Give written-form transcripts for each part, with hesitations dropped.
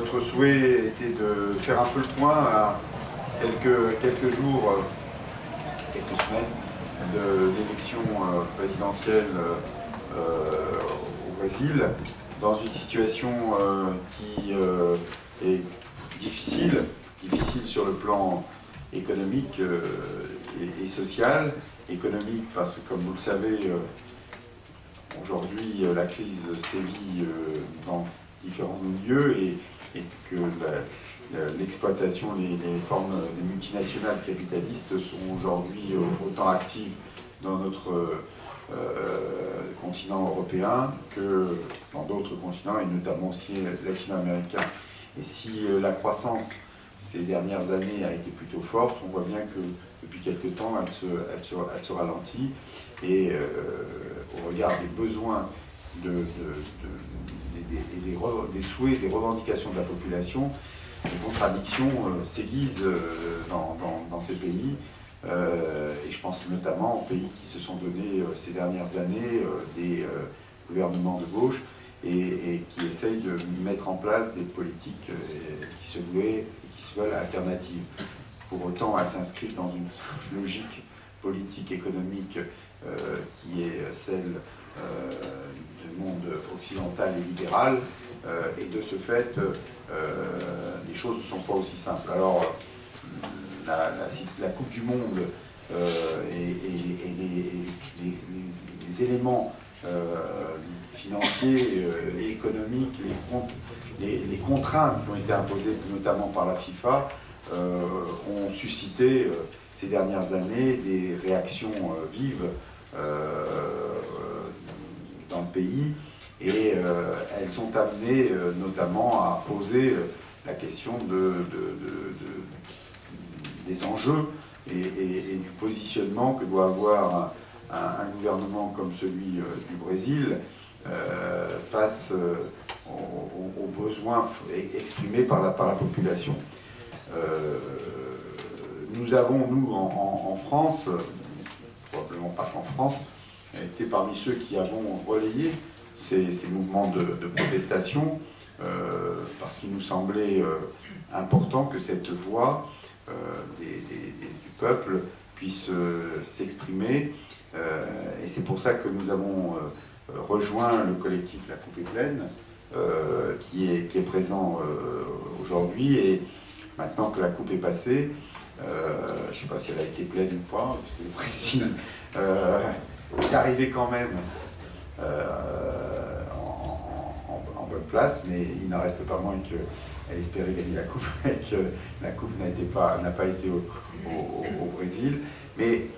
notre souhait était de faire un peu le point à quelques jours, quelques semaines de l'élection présidentielle au Brésil, dans une situation qui est difficile sur le plan économique et social. Économique parce que, comme vous le savez, aujourd'hui la crise sévit dans différents milieux et que l'exploitation, les formes des multinationales capitalistes sont aujourd'hui autant actives dans notre continent européen que dans d'autres continents, et notamment aussi latino-américains. Et si la croissance ces dernières années a été plutôt forte, on voit bien que depuis quelque temps elle se ralentit, et au regard des besoins des souhaits, des revendications de la population, les contradictions s'aiguisent dans ces pays. Et je pense notamment aux pays qui se sont donnés ces dernières années des gouvernements de gauche et qui essayent de mettre en place des politiques qui se veulent alternatives. Pour autant, elles s'inscrivent dans une logique politique, économique qui est celle du monde occidental et libéral, et de ce fait, les choses ne sont pas aussi simples. Alors, la Coupe du Monde et les éléments financiers et économiques, les contraintes qui ont été imposées notamment par la FIFA ont suscité ces dernières années des réactions vives dans le pays, et elles ont amené notamment à poser la question des enjeux et du positionnement que doit avoir un gouvernement comme celui du Brésil face aux besoins exprimés par la population. Nous avons, nous, en France, probablement pas qu'en France, été parmi ceux qui avons relayé ces mouvements de protestation, parce qu'il nous semblait important que cette voix du peuple puisse s'exprimer, et c'est pour ça que nous avons rejoint le collectif La Coupe est pleine, qui est présent aujourd'hui. Et maintenant que la coupe est passée, je ne sais pas si elle a été pleine ou pas, parce que le Brésil est arrivé quand même en bonne place, mais il n'en reste pas moins qu'elle espérait gagner la coupe et que la coupe n'a pas été au Brésil. Mais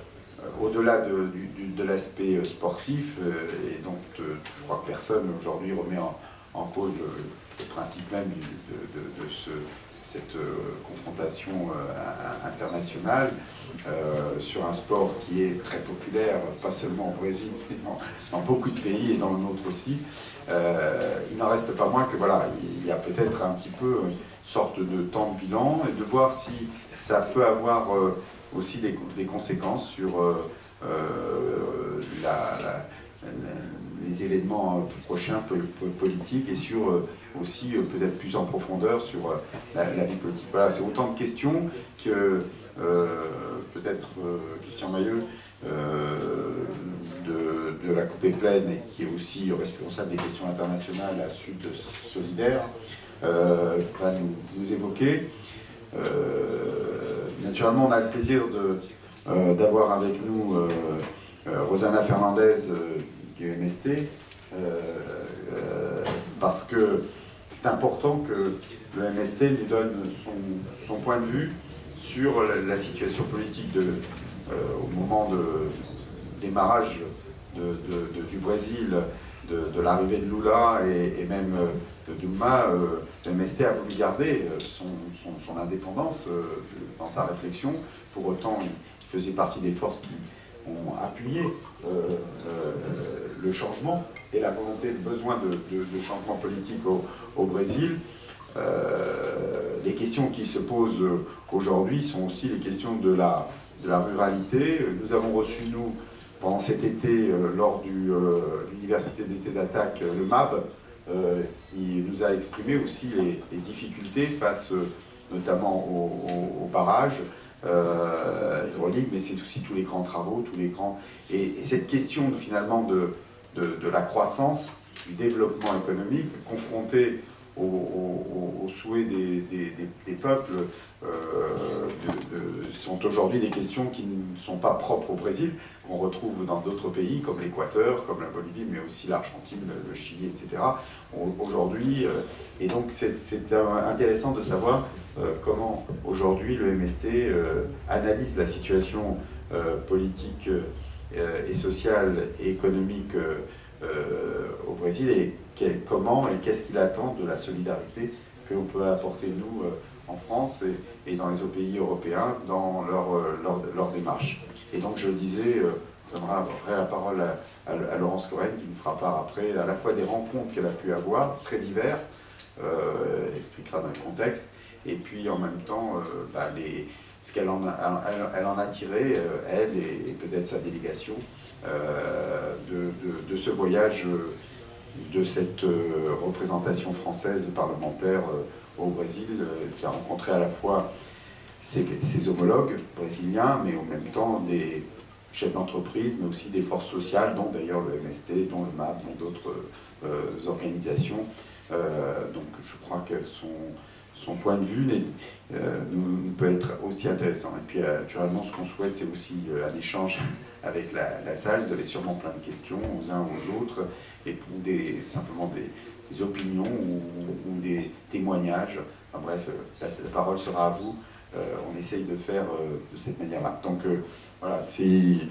au-delà de l'aspect sportif, et donc je crois que personne aujourd'hui remet en cause le principe même de cette confrontation internationale sur un sport qui est très populaire, pas seulement au Brésil, mais dans beaucoup de pays, et dans le nôtre aussi, il n'en reste pas moins que voilà, il y a peut-être un petit peu une sorte de temps de bilan, et de voir si ça peut avoir aussi des conséquences sur les événements prochains politiques, et sur aussi peut-être plus en profondeur sur la vie politique. Voilà, c'est autant de questions que peut-être Christian Mailleux de la Coupe est pleine, et qui est aussi responsable des questions internationales à Sud Solidaire, va nous évoquer. Naturellement, on a le plaisir d'avoir avec nous Rosana Fernandez du MST, parce que c'est important que le MST lui donne son point de vue sur la situation politique au moment de démarrage du Brésil, de l'arrivée de Lula et même de Dilma. Le MST a voulu garder son indépendance dans sa réflexion. Pour autant, il faisait partie des forces qui ont appuyé le changement et la volonté, le besoin de changement politique au Brésil. Les questions qui se posent aujourd'hui sont aussi les questions de la ruralité. Nous avons reçu, nous, pendant cet été, lors de l'université d'été d'attaque, le MAB, il nous a exprimé aussi les difficultés face notamment aux barrages hydrauliques, mais c'est aussi tous les grands travaux, tous les grands... Et cette question finalement de la croissance, du développement économique, confrontée aux souhaits des peuples, sont aujourd'hui des questions qui ne sont pas propres au Brésil, qu'on retrouve dans d'autres pays comme l'Équateur, comme la Bolivie, mais aussi l'Argentine, le Chili, etc. Aujourd'hui, et donc c'est intéressant de savoir comment aujourd'hui le MST analyse la situation politique et sociale et économique au Brésil, et comment et qu'est-ce qu'il attend de la solidarité que l'on peut apporter nous en France et dans les autres pays européens dans leur démarche. Et donc je disais, je donnerai après la parole à Laurence Cohen qui nous fera part après à la fois des rencontres qu'elle a pu avoir, très divers, expliquera dans le contexte, et puis en même temps ce qu'elle en a tiré, elle et peut-être sa délégation, de ce voyage, de cette représentation française parlementaire au Brésil, qui a rencontré à la fois ses homologues brésiliens, mais en même temps des chefs d'entreprise, mais aussi des forces sociales, dont d'ailleurs le MST, dont le MAP, dont d'autres organisations. Donc je crois que son point de vue nous peut être aussi intéressant. Et puis naturellement, ce qu'on souhaite, c'est aussi un échange avec la salle. Vous avez sûrement plein de questions aux uns aux autres, et pour simplement des opinions ou des témoignages. Enfin, bref, la parole sera à vous. On essaye de faire de cette manière-là. Donc voilà, tu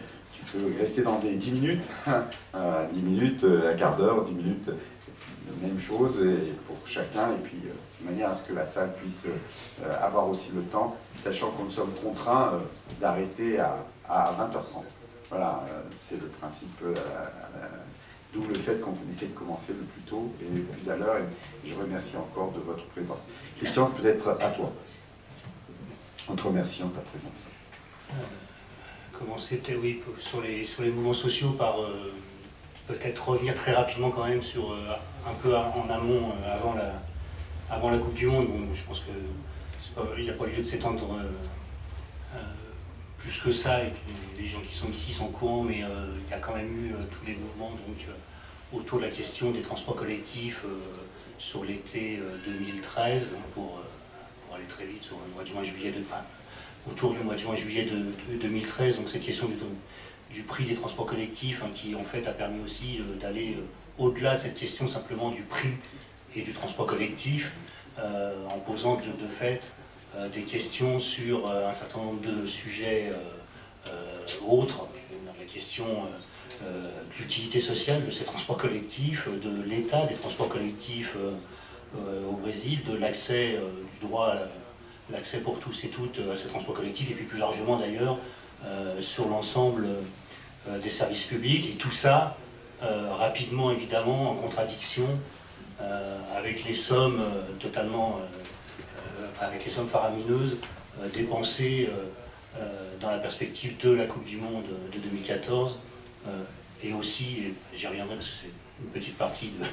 peux rester dans des 10 minutes, 10 minutes, un quart d'heure, 10 minutes, même chose et pour chacun, et puis de manière à ce que la salle puisse avoir aussi le temps, sachant que nous sommes contraints d'arrêter à 20h30. Voilà, c'est le principe, d'où le fait qu'on essaie de commencer le plus tôt et le plus à l'heure, et je remercie encore de votre présence. Christian, peut-être à toi, en te remerciant de ta présence. Commencer peut-être, oui, sur les mouvements sociaux par peut-être revenir très rapidement quand même sur un peu en amont, avant la Coupe du Monde. Bon, je pense qu'il n'y a pas lieu de s'étendre plus que ça, et puis les gens qui sont ici sont au courant, mais il y a quand même eu tous les mouvements autour de la question des transports collectifs sur l'été 2013, pour aller très vite, sur le mois de juin-juillet, autour du mois de juin-juillet de 2013, donc cette question du prix des transports collectifs, hein, qui en fait a permis aussi d'aller au-delà de cette question simplement du prix et du transport collectif, en posant de fait des questions sur un certain nombre de sujets autres, la question de l'utilité sociale de ces transports collectifs, de l'état des transports collectifs au Brésil, de l'accès, du droit à l'accès pour tous et toutes à ces transports collectifs, et puis plus largement d'ailleurs sur l'ensemble des services publics, et tout ça rapidement évidemment en contradiction avec les sommes avec les sommes faramineuses dépensées dans la perspective de la Coupe du Monde de 2014, et aussi, et j'y reviendrai parce que c'est une petite partie de,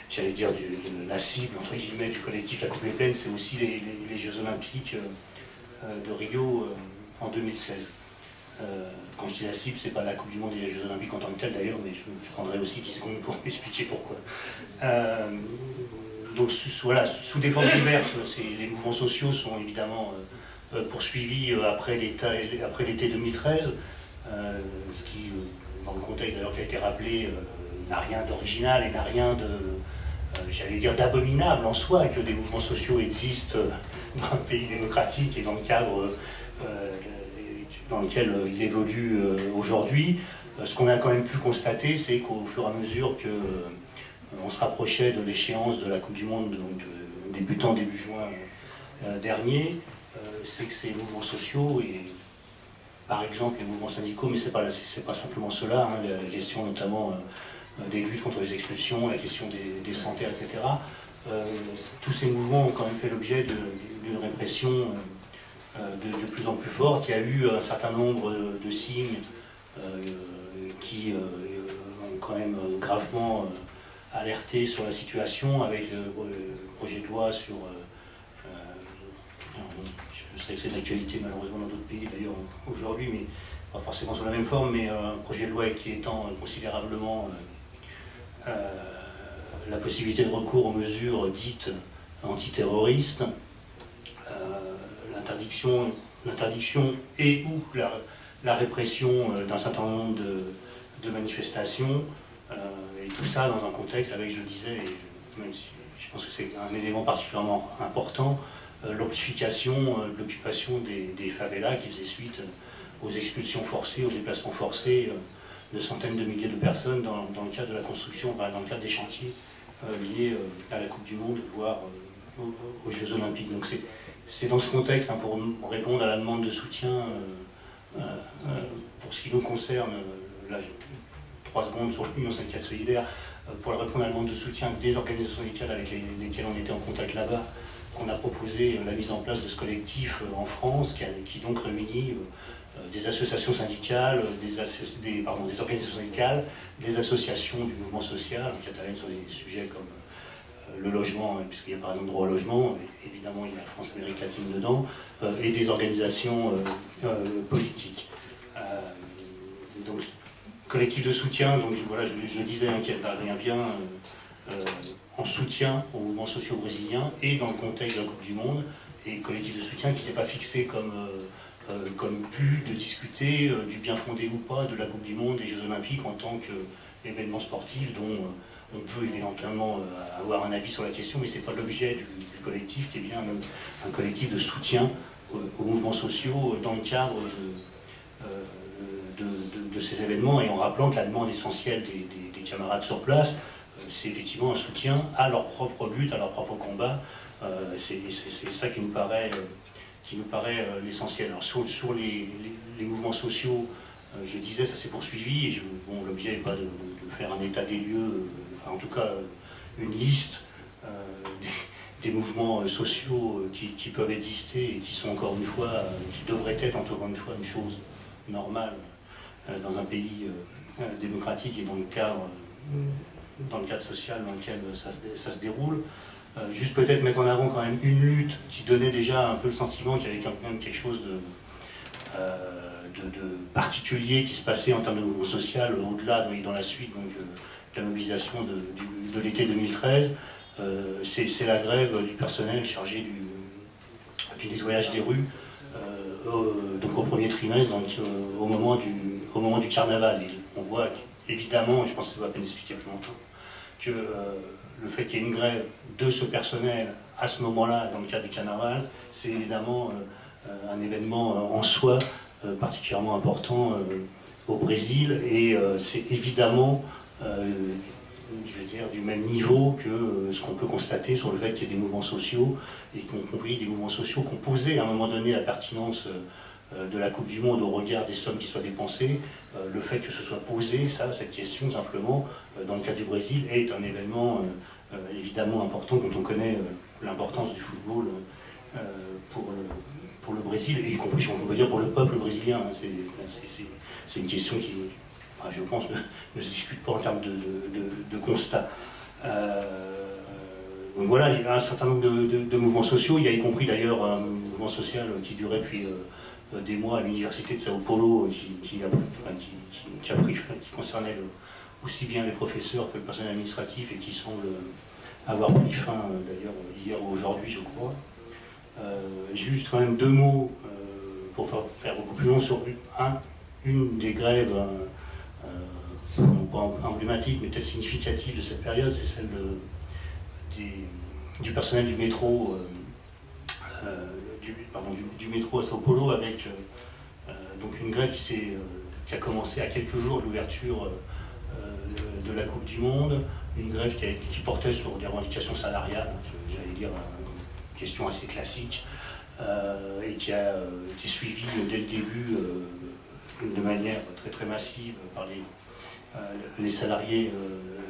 j'allais dire, de la cible entre guillemets du collectif La Coupe est pleine, c'est aussi les Jeux Olympiques de Rio en 2016. Quand je dis la cible, c'est pas la Coupe du Monde et les Jeux Olympiques en tant que tel d'ailleurs, mais je prendrai aussi 10 secondes pour expliquer pourquoi. Donc voilà, sous des formes diverses, les mouvements sociaux sont évidemment poursuivis après l'été 2013, ce qui, dans le contexte d'ailleurs qui a été rappelé, n'a rien d'original et n'a rien de, j'allais dire, d'abominable en soi, que des mouvements sociaux existent dans un pays démocratique et dans le cadre dans lequel il évolue aujourd'hui. Ce qu'on a quand même pu constater, c'est qu'au fur et à mesure qu'on se rapprochait de l'échéance de la Coupe du Monde, donc débutant début juin dernier, c'est que ces mouvements sociaux, et par exemple les mouvements syndicaux, mais c'est pas simplement cela, hein, la question notamment des luttes contre les expulsions, la question des sanitaires, etc. Tous ces mouvements ont quand même fait l'objet d'une répression de plus en plus forte. Il y a eu un certain nombre de signes qui ont quand même gravement alerté sur la situation avec le projet de loi sur... je sais que c'est d'actualité malheureusement dans d'autres pays d'ailleurs aujourd'hui, mais pas forcément sous la même forme, mais un projet de loi qui étend considérablement la possibilité de recours aux mesures dites antiterroristes, l'interdiction et ou la répression d'un certain nombre de manifestations, et tout ça dans un contexte avec, je le disais, et même si je pense que c'est un élément particulièrement important, l'amplification de l'occupation des favelas qui faisait suite aux expulsions forcées, aux déplacements forcés de centaines de milliers de personnes dans le cadre de la construction, dans le cadre des chantiers liés à la Coupe du Monde, voire aux Jeux Olympiques. Donc c'est dans ce contexte, hein, pour répondre à la demande de soutien, pour ce qui nous concerne, là, 3 secondes sur l'Union syndicale solidaire, pour répondre à la demande de soutien des organisations syndicales avec lesquelles on était en contact là-bas, qu'on a proposé la mise en place de ce collectif en France, qui donc réunit des associations syndicales, des organisations syndicales, des associations du mouvement social, qui interviennent sur des sujets comme le logement, puisqu'il y a par exemple droit au logement, évidemment il y a France-Amérique latine dedans, et des organisations politiques. Donc, collectif de soutien, donc voilà, je disais hein, qui intervient bien en soutien aux mouvements sociaux brésiliens et dans le contexte de la Coupe du Monde, et collectif de soutien qui ne s'est pas fixé comme but de discuter du bien fondé ou pas de la Coupe du Monde, des Jeux Olympiques en tant qu'événement sportif dont on peut éventuellement avoir un avis sur la question, mais ce n'est pas l'objet du collectif, qui est bien un collectif de soutien aux mouvements sociaux dans le cadre de ces événements, et en rappelant que la demande essentielle des camarades sur place, c'est effectivement un soutien à leur propre lutte, à leur propre combat. C'est ça qui nous paraît l'essentiel. Alors sur les mouvements sociaux, je disais, ça s'est poursuivi, et bon, l'objet n'est pas de faire un état des lieux, enfin en tout cas une liste des mouvements sociaux qui peuvent exister et qui sont encore une fois, qui devraient être encore une fois une chose normale dans un pays démocratique et dans le cadre social dans lequel ça se déroule. Juste peut-être mettre en avant quand même une lutte qui donnait déjà un peu le sentiment qu'il y avait quand même quelque chose de particulier qui se passait en termes de mouvement social au-delà, dans la suite donc, de la mobilisation de l'été 2013. C'est la grève du personnel chargé du nettoyage des rues, donc au premier trimestre, donc, au moment du carnaval. Et on voit évidemment, je pense que ça va à peine expliquer plus longtemps, que le fait qu'il y ait une grève de ce personnel à ce moment-là, dans le cadre du carnaval, c'est évidemment un événement en soi particulièrement important au Brésil, et c'est évidemment, je veux dire, du même niveau que ce qu'on peut constater sur le fait qu'il y ait des mouvements sociaux, et y compris des mouvements sociaux qui ont posé à un moment donné la pertinence de la Coupe du Monde au regard des sommes qui soient dépensées. Le fait que ce soit posé, cette question simplement, dans le cas du Brésil, est un événement évidemment important, dont on connaît l'importance du football pour le Brésil, et y compris, on peut dire, pour le peuple brésilien. C'est une question qui, enfin, je pense, ne se discute pas en termes de constat. Donc voilà, il y a un certain nombre de mouvements sociaux. Il y a y compris d'ailleurs un mouvement social qui durait depuis des mois à l'université de Sao Paulo, qui concernait aussi bien les professeurs que le personnel administratif, et qui semble avoir pris fin d'ailleurs hier ou aujourd'hui, je crois. Juste quand même 2 mots pour faire beaucoup plus long sur une des grèves non pas emblématiques mais peut-être significatives de cette période, c'est celle du personnel du métro, du métro à Sao Paulo, avec donc une grève qui a commencé à quelques jours de l'ouverture de la Coupe du Monde, une grève qui portait sur des revendications salariales, j'allais dire une question assez classique, et qui est suivie dès le début de manière très très massive par les salariés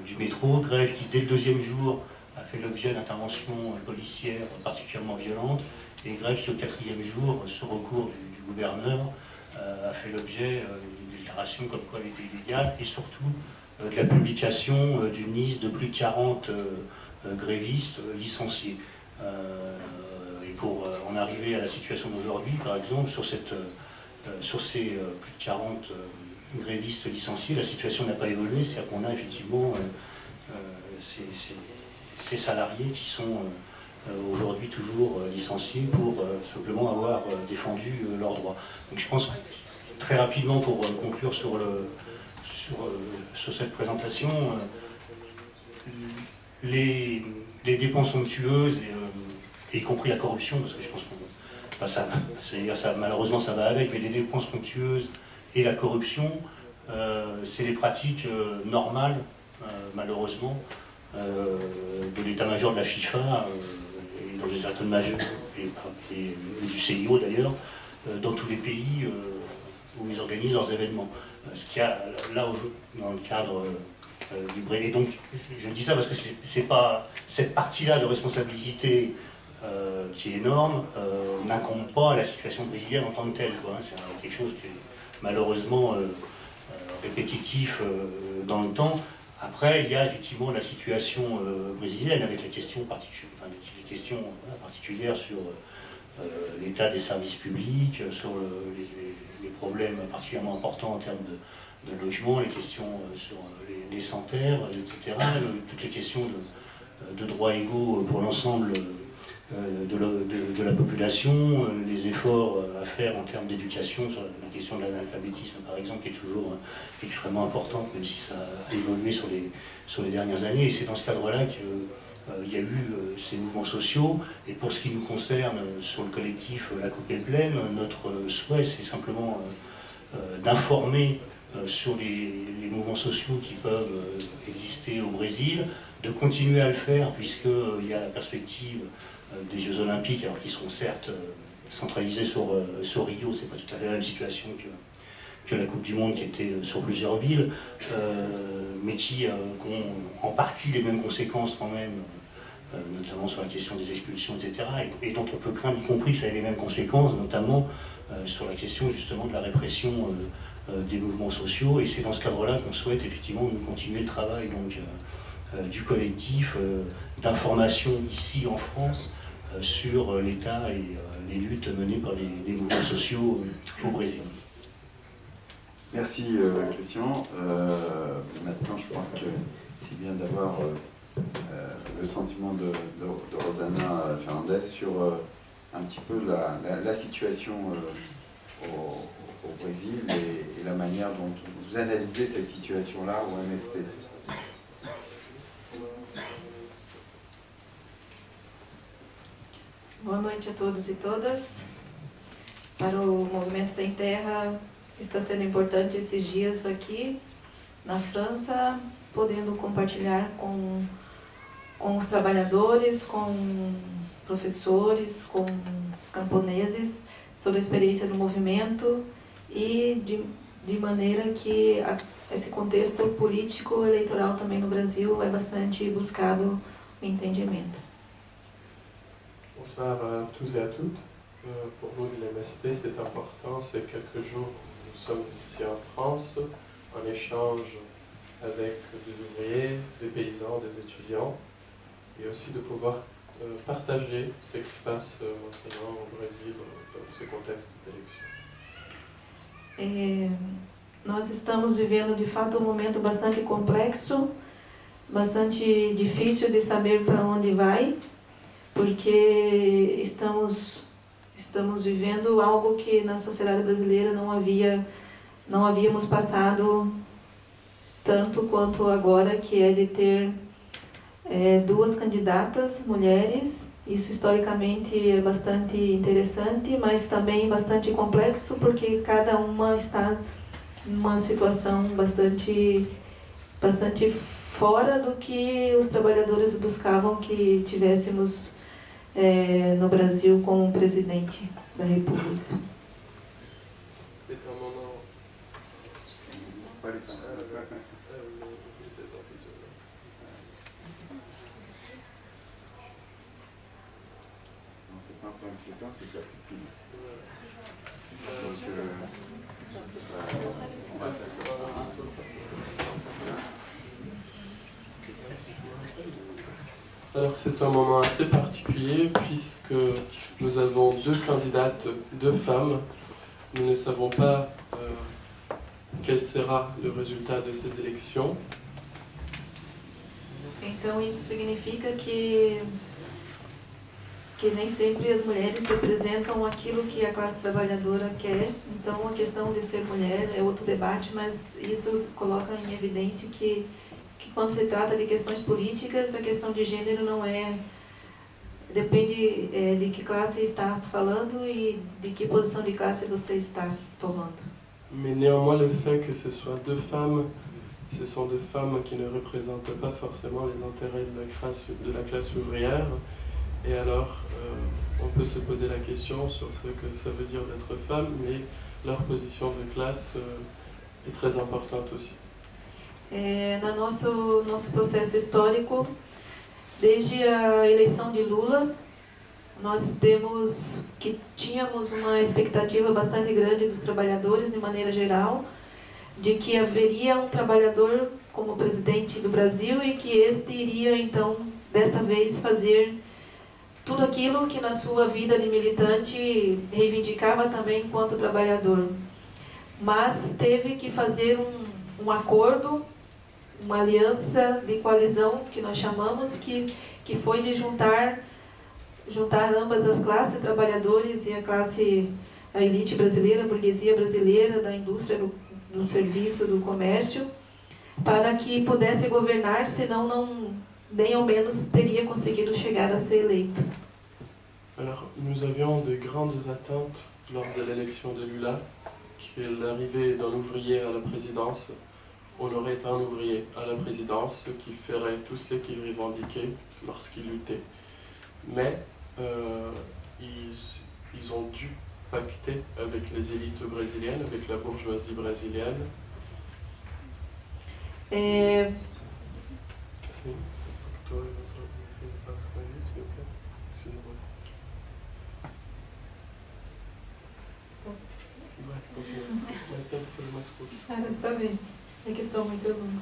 du métro, grève qui dès le 2e jour a fait l'objet d'interventions policières particulièrement violentes, et grève qui au 4e jour, sur recours du gouverneur, a fait l'objet d'une déclaration comme quoi elle était illégale, et surtout de la publication d'une liste de plus de 40 grévistes licenciés. Et pour en arriver à la situation d'aujourd'hui, par exemple, sur ces plus de 40 grévistes licenciés, la situation n'a pas évolué, c'est-à-dire qu'on a effectivement ces salariés qui sont aujourd'hui toujours licenciés pour simplement avoir défendu leurs droits. Donc je pense, très rapidement pour conclure sur cette présentation, les dépenses somptueuses, et y compris la corruption, parce que je pense que malheureusement ça va avec, mais les dépenses somptueuses et la corruption, c'est les pratiques normales, malheureusement, de l'état-major de la FIFA, et dans les états-majors et du CIO d'ailleurs, dans tous les pays où ils organisent leurs événements. Ce qu'il y a là, dans le cadre du Brésil. Et donc, je dis ça parce que c'est pas cette partie-là de responsabilité qui est énorme, n'incombe pas à la situation brésilienne en tant que telle. C'est quelque chose qui est malheureusement répétitif dans le temps. Après, il y a effectivement la situation brésilienne avec les questions particulières sur l'état des services publics, sur les problèmes particulièrement importants en termes de logement, les questions sur les sanitaires, etc. Toutes les questions de droits égaux pour l'ensemble de la population, les efforts à faire en termes d'éducation sur la question de l'analphabétisme par exemple, qui est toujours extrêmement importante, même si ça a évolué sur les dernières années. Et c'est dans ce cadre-là qu'il y a eu ces mouvements sociaux. Et pour ce qui nous concerne, sur le collectif La Coupe est pleine, notre souhait, c'est simplement d'informer sur les mouvements sociaux qui peuvent exister au Brésil, de continuer à le faire, puisqu'il y a la perspective des Jeux Olympiques, alors qu'ils seront certes centralisés sur Rio, c'est pas tout à fait la même situation que la Coupe du Monde qui était sur plusieurs villes, mais qui ont en partie les mêmes conséquences quand même, notamment sur la question des expulsions, etc., et dont on peut craindre, y compris que ça ait les mêmes conséquences, notamment sur la question justement de la répression des mouvements sociaux. Et c'est dans ce cadre-là qu'on souhaite effectivement continuer le travail donc, du collectif d'information ici en France sur l'état et les luttes menées par les mouvements sociaux au Brésil. Merci Christian. Maintenant je crois que c'est bien d'avoir le sentiment de Rosana Fernandez sur un petit peu la situation au Brésil et la manière dont vous analysez cette situation-là au MST. Boa noite a todos e todas. Para o Movimento Sem Terra, está sendo importante esses dias aqui na França, podendo compartilhar com os trabalhadores, com professores, com os camponeses, sobre a experiência do movimento e de maneira que esse contexto político eleitoral também no Brasil é bastante buscado o entendimento. Bonsoir à tous et à toutes. Pour nous de l'MST, c'est important. C'est quelques jours que nous sommes ici en France, en échange avec des ouvriers, des paysans, des étudiants, et aussi de pouvoir partager ce qui se passe maintenant au Brésil dans ce contexte d'élection. Nós estamos vivendo de fato um momento bastante complexo, bastante difícil de saber para onde vai, porque estamos vivendo algo que na sociedade brasileira não havíamos passado tanto quanto agora, que é de ter duas candidatas mulheres. Isso historicamente é bastante interessante, mas também bastante complexo, porque cada uma está numa situação bastante fora do que os trabalhadores buscavam que tivéssemos no Brasil como presidente da República. C'est un moment... C'est pas donc, on va faire ça. Alors c'est un moment assez particulier puisque nous avons 2 candidates, 2 femmes. Nous ne savons pas quel sera le résultat de ces élections. Então isso significa que nem sempre as mulheres representam aquilo que a classe trabalhadora quer. Então a questão de ser mulher é outro debate, mas isso coloca em evidência que quando se trata de questões políticas, a questão de gênero não é... Depende de que classe está se falando e de que posição de classe você está tomando. Mais néanmoins, le fait que ce soit 2 femmes, ce sont 2 femmes qui ne représentent pas forcément les intérêts de la classe ouvrière. Et alors, on peut se poser la question sur ce que ça veut dire d'être femme, mais leur position de classe est très importante aussi. No nosso processo histórico, desde a eleição de Lula, nós tínhamos uma expectativa bastante grande dos trabalhadores, de maneira geral, de que haveria um trabalhador como presidente do Brasil e que este iria, então, desta vez, fazer tudo aquilo que na sua vida de militante reivindicava também enquanto trabalhador. Mas teve que fazer um acordo, uma aliança de coalizão, que nós chamamos, que foi de juntar ambas as classes, trabalhadores e a elite brasileira, a burguesia brasileira, da indústria, do serviço, do comércio, para que pudesse governar, senão nem ao menos teria conseguido chegar a ser eleito. Alors, nous avions de grandes attentes lors de l'élection de Lula, que l'arrivée d'un ouvrier à la présidence, on aurait un ouvrier à la présidence qui ferait tout ce qu'il revendiquait lorsqu'il luttait. Mais ils ont dû pacter avec les élites brésiliennes, avec la bourgeoisie brésilienne. Está bem, é questão muito longa.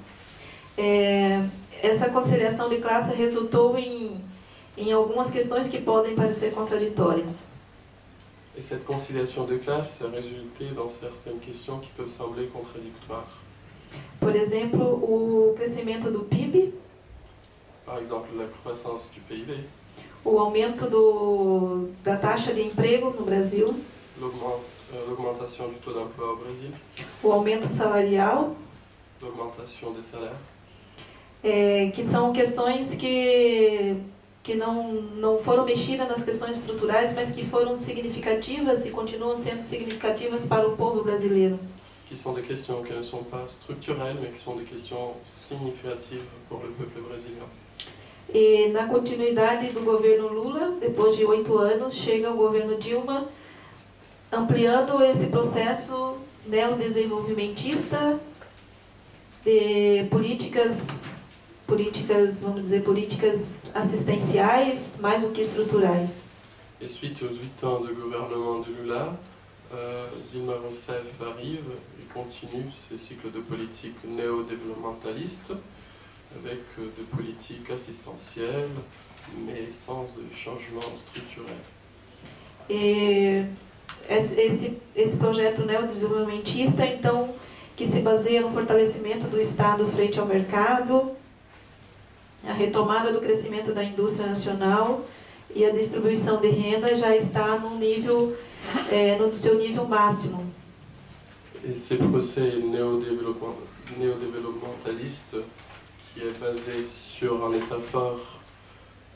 Essa conciliação de classe resultou em algumas questões que podem parecer contraditórias. Et cette conciliation de classe a résulté dans certaines questions qui peuvent sembler contradictoires. Por exemplo, o crescimento do PIB. Par exemple, la croissance du PIB. O aumento da taxa de emprego no Brasil. L'augmentation du taux d'emploi au Brésil. O aumento salarial. L'augmentation des salaires. Que são questões que não foram mexidas nas questões estruturais, mas que foram significativas e continuam sendo significativas para o povo brasileiro. Qui sont des questions qui ne sont pas structurelles, mais qui sont des questions significatives pour le peuple brésilien. E na continuidade do governo Lula, depois de 8 anos, chega o governo Dilma, ampliando esse processo neodesenvolvimentista de políticas, vamos dizer, políticas assistenciais, mais do que estruturais. Et suite aux 8 ans de gouvernement de Lula, Dilma Rousseff arrive et continue ce cycle de politique néo-développementaliste avec de politiques assistentielles, mais sans de changement structurel. E esse projeto neodesenvolvimentista, então, que se baseia no fortalecimento do Estado frente ao mercado, a retomada do crescimento da indústria nacional e a distribuição de renda já está no seu nível máximo. Et ces procès néo-développementalistes, qui est basé sur un État fort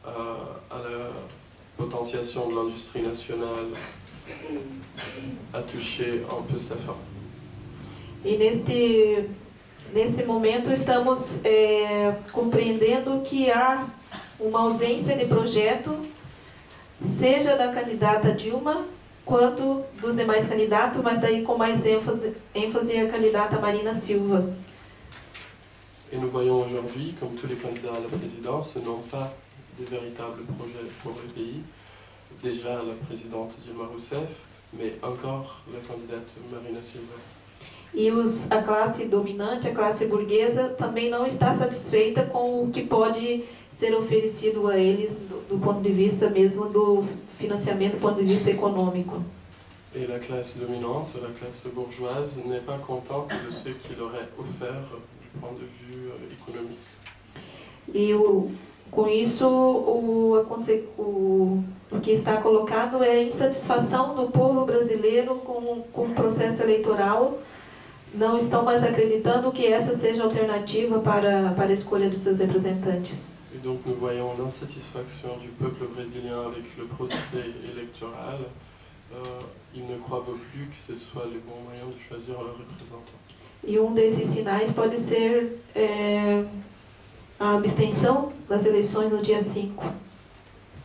à la potentiation de l'industrie nationale, a touché un peu sa fin. E neste momento estamos compreendendo que há uma ausência de projeto, seja da candidata Dilma, quanto dos demais candidatos, mas daí com mais ênfase a candidata Marina Silva. Et nous voyons aujourd'hui, comme tous les candidats à la présidence, n'ont pas de véritables projets pour le pays. Déjà la présidente Dilma Rousseff, mais encore la candidate Marina Silva. E a classe dominante, a classe burguesa, também não está satisfeita com o que pode ser oferecido a eles do ponto de vista mesmo do financiamento, do ponto de vista econômico. Et la classe dominante, la classe bourgeoise, n'est pas contente de ce qu'il aurait offert du point de vue économique. E com isso, o que está colocado é a insatisfação do povo brasileiro com o processo eleitoral. Não estão mais acreditando que essa seja a alternativa para a escolha dos seus representantes. Et donc nous voyons l'insatisfaction du peuple brésilien avec le procès électoral. Ils ne croient plus que ce soit le bon moyen de choisir leurs représentants. E desses sinais pode ser a abstenção das eleições no dia 5.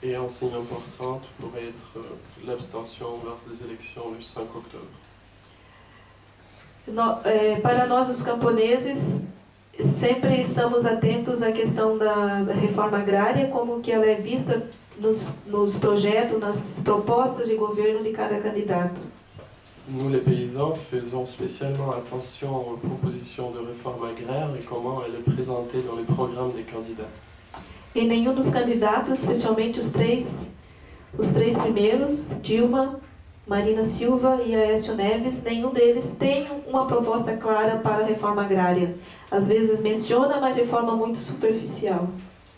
Et un signe important pourrait être l'abstention lors des élections du 5 octobre. Para nós, os camponeses, sempre estamos atentos à questão da reforma agrária, como que ela é vista nos projetos, nas propostas de governo de cada candidato. Nous, les paysans, faisons spécialement attention aux propositions de réforme agraire et comment elle est présentée dans les programmes des candidats. E nenhum dos candidatos, especialmente os três primeiros, Dilma, Marina Silva e Aécio Neves, nenhum deles tem uma proposta clara para a reforma agrária. Às vezes menciona, mas de forma muito superficial.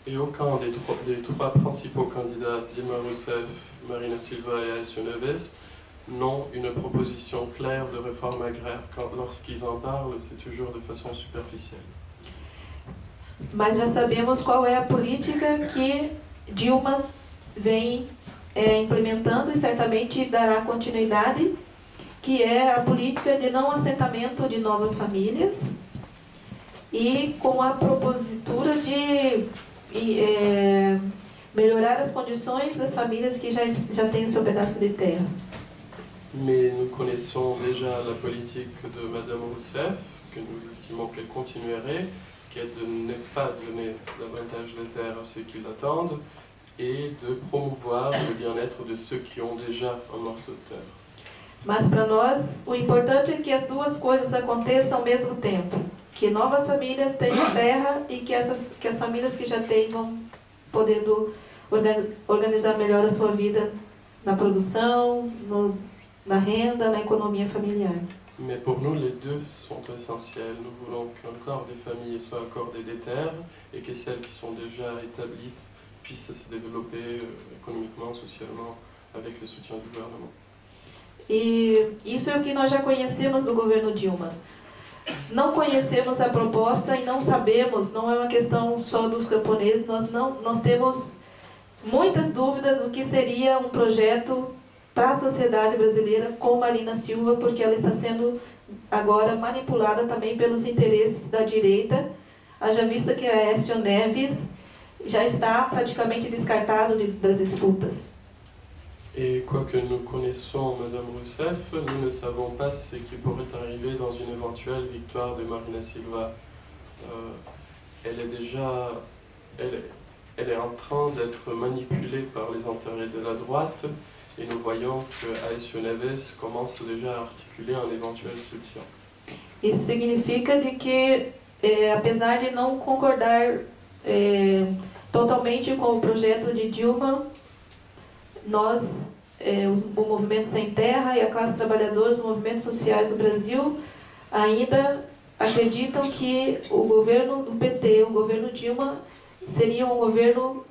Et aucun des trois principaux candidats, Dilma Rousseff, Marina Silva et Aécio Neves, n'ont une proposition claire de réforme agraire. Lorsqu'ils en parlent, c'est toujours de façon superficielle. Mas já sabemos qual é a política que Dilma vem implementando e certamente dará continuidade, que é a política de não assentamento de novas famílias e com a propositura de melhorar as condições das famílias que já têm o seu pedaço de terra. Mais nous connaissons déjà la politique de Madame Rousseff, que nous estimons qu'elle continuerait, qui est de ne pas donner davantage de terre à ceux qui l'attendent et de promouvoir le bien-être de ceux qui ont déjà un morceau de terre. Mas para nós, o importante é que as duas coisas aconteçam ao mesmo tempo. Que novas famílias tenham terra e que as famílias que já têm vão podendo organizar melhor a sua vida na produção, na renda, na economia familiar. Mais pour nous, les deux sont essentiels. Nous voulons qu'un corps des familles soit accordé des terres et que celles qui sont déjà établies puissent se développer économiquement, socialement, avec le soutien du gouvernement. E isso é o que nós já conhecemos do governo Dilma. Não conhecemos a proposta e não sabemos, não é uma questão só dos camponeses, nós temos muitas dúvidas do que seria um projeto para a sociedade brasileira com Marina Silva, porque ela está sendo agora manipulada também pelos interesses da direita, haja vista que a Aécio Neves já está praticamente descartado das disputas. Et quoique nous connaissons Madame Rousseff, nous ne savons pas ce qui pourrait arriver dans une éventuelle victoire de Marina Silva. Elle est en train d'être manipulée par les intérêts de la droite et nous voyons que Aécio Neves commence déjà à articuler un éventuel soutien. Isso significa de que, apesar de não concordar totalmente com o projeto de Dilma, nós, o Movimento Sem Terra e a classe trabalhadora, os movimentos sociais do Brasil, ainda acreditam que o governo do PT, o governo Dilma, seria um governo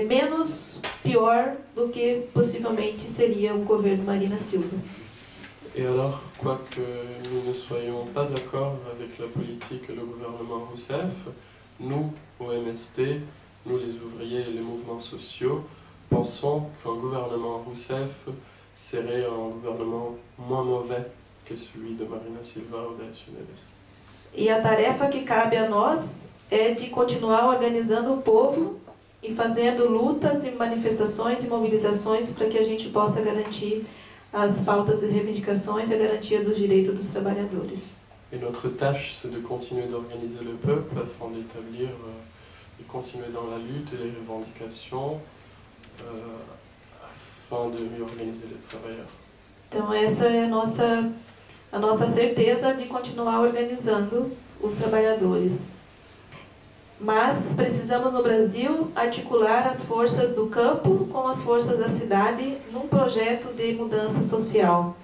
menos pior do que possivelmente seria o governo Marina Silva. Et alors, quoique nous ne soyons pas d'accord avec la politique et le gouvernement Rousseff, nous, au MST, nous les ouvriers et les mouvements sociaux, pensons qu'un gouvernement Rousseff serait un gouvernement moins mauvais que celui de Marina Silva ou d'Aécio Neves. E a tarefa que cabe a nós é de continuar organizando o povo e fazendo lutas e manifestações e mobilizações para que a gente possa garantir as pautas e reivindicações e a garantia dos direitos dos trabalhadores. Et notre tâche, c'est de continuer d'organiser le peuple afin d'établir et continuer dans la lutte et les revendications afin de mieux organiser les travailleurs. Então essa é a nossa a nossa certeza de continuar organizando os trabalhadores. Mas precisamos no Brasil articular as forças do campo com as forças da cidade num projeto de mudança social.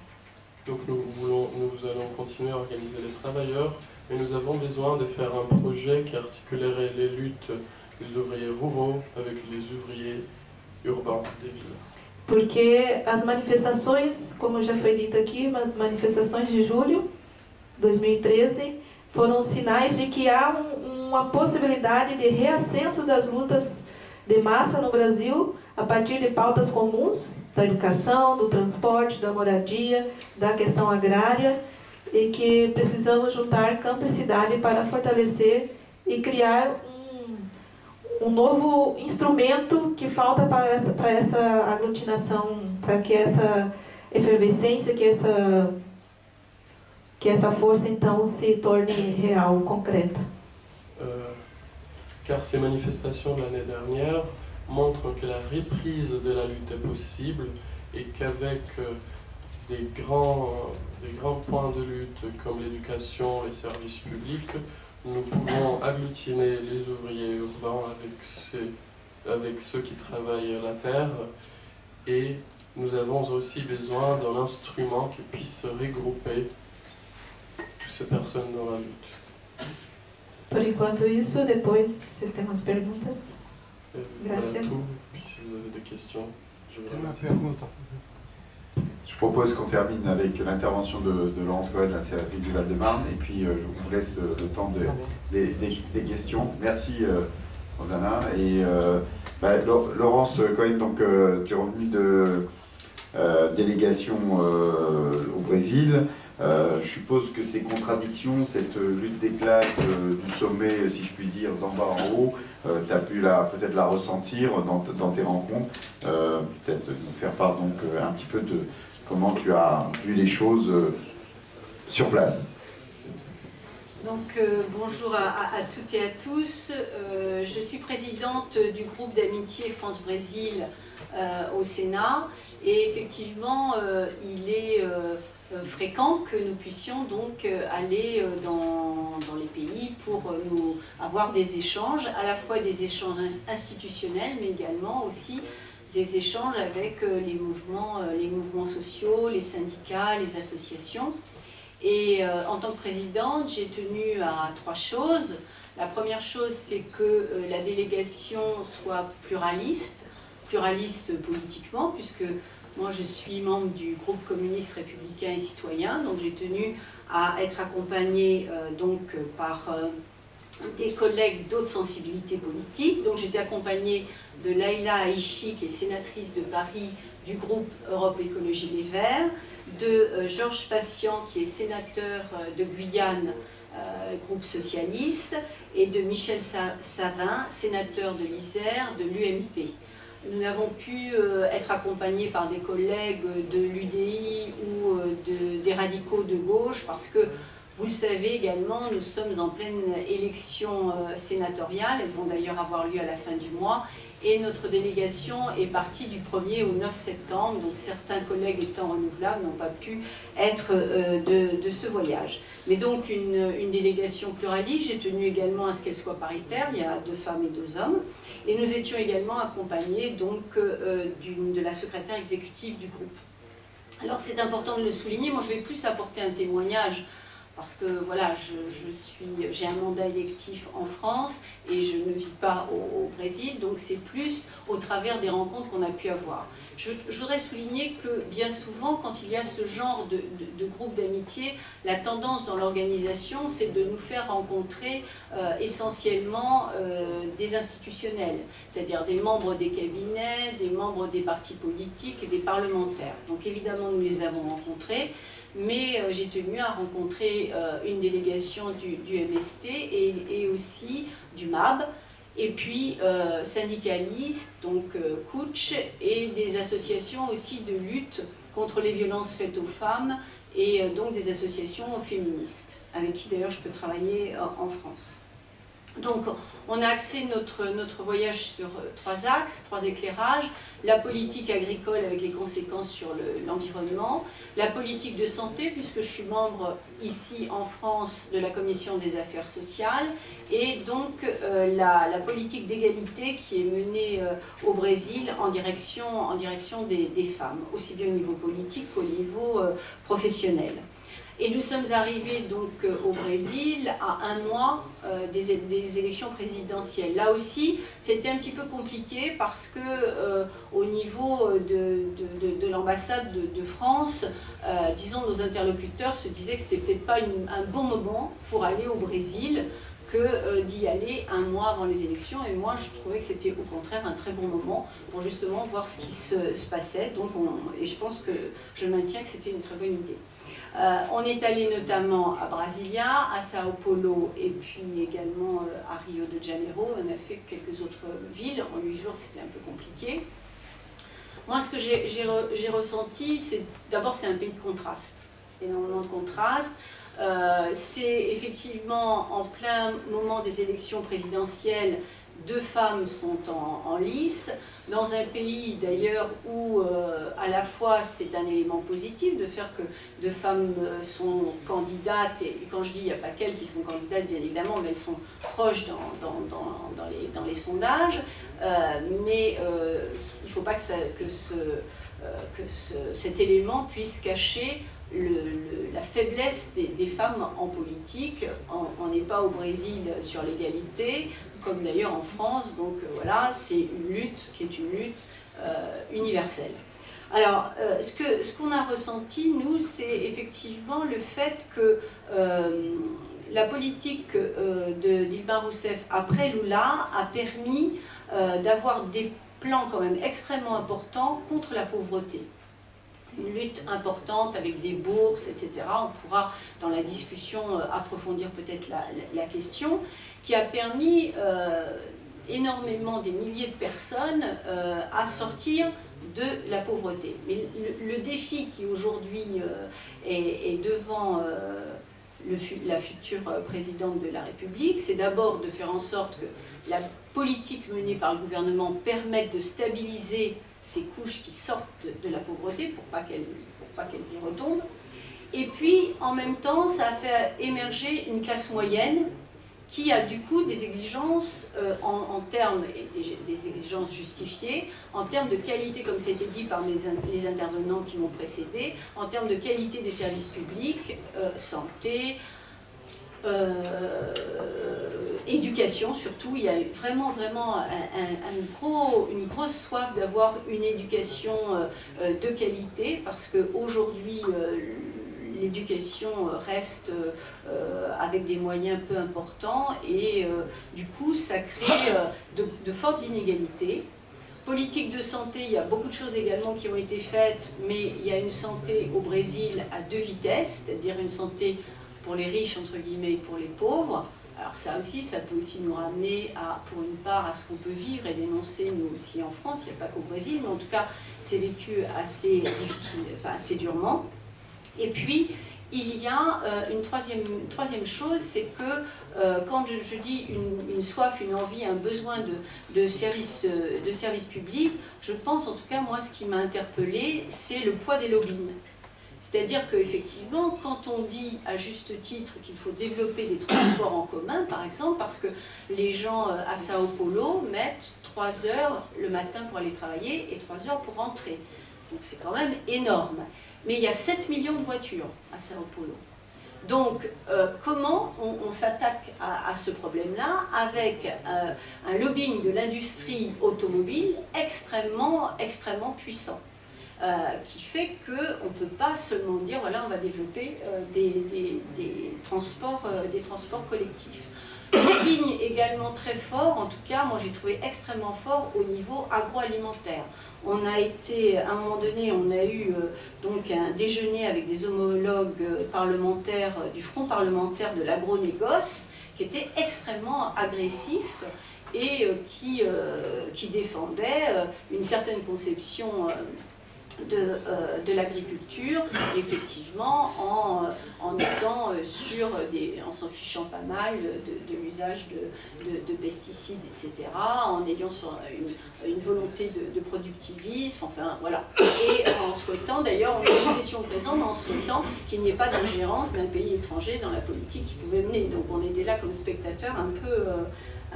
Donc nous allons continuer à organiser les travailleurs, mais nous avons besoin de faire un projet qui articulerait les luttes des ouvriers ruraux avec les ouvriers urbains des villes. Porque as manifestações, como já foi dito aqui, manifestações de julho de 2013, foram sinais de que há uma possibilidade de reascenso das lutas de massa no Brasil a partir de pautas comuns, da educação, do transporte, da moradia, da questão agrária, e que precisamos juntar campo e cidade para fortalecer e criar um novo instrumento que falta para essa aglutinação, para que essa efervescência, que essa força então se torne real, concrète. Car ces manifestations de l'année dernière montrent que la reprise de la lutte est possible et qu'avec des grands points de lutte comme l'éducation, les services publics, nous pouvons agglutiner les ouvriers urbains avec ceux qui travaillent la terre, et nous avons aussi besoin d'un instrument qui puisse regrouper toutes ces personnes dans la lutte. Por enquanto isso, depois se temos perguntas. Gracias. Voilà tout. Puis si vous avez des questions, je vous remercie. Je propose qu'on termine avec l'intervention de Laurence Cohen, la sénatrice du Val-de-Marne, et puis je vous laisse le temps des questions. Merci Rosanna. Et Laurence Cohen, donc, tu es revenue de délégation au Brésil. Je suppose que ces contradictions, cette lutte des classes du sommet, si je puis dire, d'en bas en haut, tu as pu peut-être la ressentir dans tes rencontres. Peut-être nous faire part donc un petit peu de comment tu as vu les choses sur place. Donc bonjour à toutes et à tous. Je suis présidente du groupe d'amitié France-Brésil au Sénat, et effectivement il est fréquent que nous puissions donc aller dans les pays pour nous avoir des échanges, à la fois des échanges institutionnels, mais également aussi des échanges avec les mouvements sociaux, les syndicats, les associations. Et en tant que présidente, j'ai tenu à 3 choses. La première chose, c'est que la délégation soit pluraliste politiquement, puisque moi je suis membre du groupe communiste républicain et citoyen, donc j'ai tenu à être accompagnée par des collègues d'autres sensibilités politiques. Donc j'étais accompagnée de Laïla Aïchi, qui est sénatrice de Paris du groupe Europe Écologie Les Verts, de Georges Patient, qui est sénateur de Guyane, groupe socialiste, et de Michel Savin, sénateur de l'Isère, de l'UMP. Nous n'avons pu être accompagnés par des collègues de l'UDI ou des radicaux de gauche, parce que, vous le savez également, nous sommes en pleine élection sénatoriale. Elles vont d'ailleurs avoir lieu à la fin du mois. Et notre délégation est partie du 1er au 9 septembre. Donc certains collègues étant renouvelables n'ont pas pu être de ce voyage. Mais donc une délégation pluraliste. J'ai tenu également à ce qu'elle soit paritaire. Il y a 2 femmes et 2 hommes. Et nous étions également accompagnés donc, de la secrétaire exécutive du groupe. Alors c'est important de le souligner. Moi je vais plus apporter un témoignage, parce que voilà, j'ai un mandat électif en France et je ne vis pas au Brésil, donc c'est plus au travers des rencontres qu'on a pu avoir. Je voudrais souligner que bien souvent, quand il y a ce genre de groupe d'amitié, la tendance dans l'organisation, c'est de nous faire rencontrer essentiellement des institutionnels, c'est-à-dire des membres des cabinets, des membres des partis politiques et des parlementaires. Donc évidemment, nous les avons rencontrés, mais j'ai tenu à rencontrer une délégation du MST et aussi du MAB, et puis syndicalistes, donc Kutch, et des associations aussi de lutte contre les violences faites aux femmes, et donc des associations féministes, avec qui d'ailleurs je peux travailler en France. Donc, on a axé notre voyage sur 3 axes, 3 éclairages. La politique agricole avec les conséquences sur l'environnement, la politique de santé, puisque je suis membre ici en France de la Commission des affaires sociales, et donc la politique d'égalité qui est menée au Brésil en direction des femmes, aussi bien au niveau politique qu'au niveau professionnel. Et nous sommes arrivés donc au Brésil à 1 mois des élections présidentielles. Là aussi, c'était un petit peu compliqué parce que au niveau de l'ambassade de France, disons, nos interlocuteurs se disaient que c'était peut-être pas un bon moment pour aller au Brésil que d'y aller 1 mois avant les élections. Et moi, je trouvais que c'était au contraire un très bon moment pour justement voir ce qui se passait. Donc, et je pense que je maintiens que c'était une très bonne idée. On est allé notamment à Brasilia, à Sao Paulo et puis également à Rio de Janeiro. On a fait quelques autres villes. En 8 jours, c'était un peu compliqué. Moi, ce que j'ai ressenti, c'est d'abord, c'est un pays de contraste, énormément de contraste. C'est effectivement en plein moment des élections présidentielles, 2 femmes sont en lice, dans un pays d'ailleurs où à la fois c'est un élément positif de faire que 2 femmes sont candidates, et quand je dis il n'y a pas qu'elles qui sont candidates bien évidemment, mais elles sont proches dans les sondages, mais il ne faut pas que cet élément puisse cacher la faiblesse des femmes en politique. On n'est pas au Brésil sur l'égalité, comme d'ailleurs en France, donc voilà, c'est une lutte qui est une lutte universelle. Alors, ce qu'on a ressenti, nous, c'est effectivement le fait que la politique de Dilma Rousseff après Lula a permis d'avoir des plans quand même extrêmement importants contre la pauvreté. Une lutte importante avec des bourses, etc. On pourra, dans la discussion, approfondir peut-être la question, qui a permis énormément, des milliers de personnes à sortir de la pauvreté. Mais le défi qui aujourd'hui est devant la future présidente de la République, c'est d'abord de faire en sorte que la politique menée par le gouvernement permette de stabiliser ces couches qui sortent de la pauvreté pour pas qu'elles y retombent. Et puis, en même temps, ça a fait émerger une classe moyenne qui a du coup des exigences en termes, des exigences justifiées, en termes de qualité, comme ça a été dit par les intervenants qui m'ont précédé, en termes de qualité des services publics, santé, éducation surtout. Il y a vraiment une grosse soif d'avoir une éducation de qualité, parce qu'aujourd'hui l'éducation reste avec des moyens peu importants, et du coup ça crée de fortes inégalités. Politique de santé, il y a beaucoup de choses également qui ont été faites, mais il y a une santé au Brésil à 2 vitesses, c'est-à-dire une santé pour les riches, entre guillemets, et pour les pauvres. Alors ça aussi, ça peut aussi nous ramener pour une part à ce qu'on peut vivre et dénoncer nous aussi en France. Il n'y a pas qu'au Brésil, mais en tout cas, c'est vécu assez difficile, enfin assez durement. Et puis, il y a une troisième chose, c'est que quand je dis une soif, une envie, un besoin de services publics, je pense, en tout cas, moi, ce qui m'a interpellée, c'est le poids des lobbying. C'est-à-dire qu'effectivement, quand on dit à juste titre qu'il faut développer des transports en commun, par exemple, parce que les gens à Sao Paulo mettent 3 heures le matin pour aller travailler et 3 heures pour rentrer. Donc c'est quand même énorme. Mais il y a 7 millions de voitures à Sao Paulo. Donc, comment on s'attaque à ce problème-là avec un lobbying de l'industrie automobile extrêmement puissant, qui fait qu'on ne peut pas seulement dire voilà, on va développer des transports collectifs. Lobbying également très fort, en tout cas, moi j'ai trouvé extrêmement fort au niveau agroalimentaire. On a été, à un moment donné, on a eu donc un déjeuner avec des homologues parlementaires du Front parlementaire de l'agronégoce, qui était extrêmement agressif et qui défendait une certaine conception de l'agriculture, effectivement en s'en fichant pas mal de l'usage de pesticides, etc., en ayant une volonté de productivisme, enfin voilà, et en souhaitant, d'ailleurs, nous étions présents, mais en souhaitant qu'il n'y ait pas d'ingérence d'un pays étranger dans la politique qui pouvait mener. Donc on était là comme spectateurs un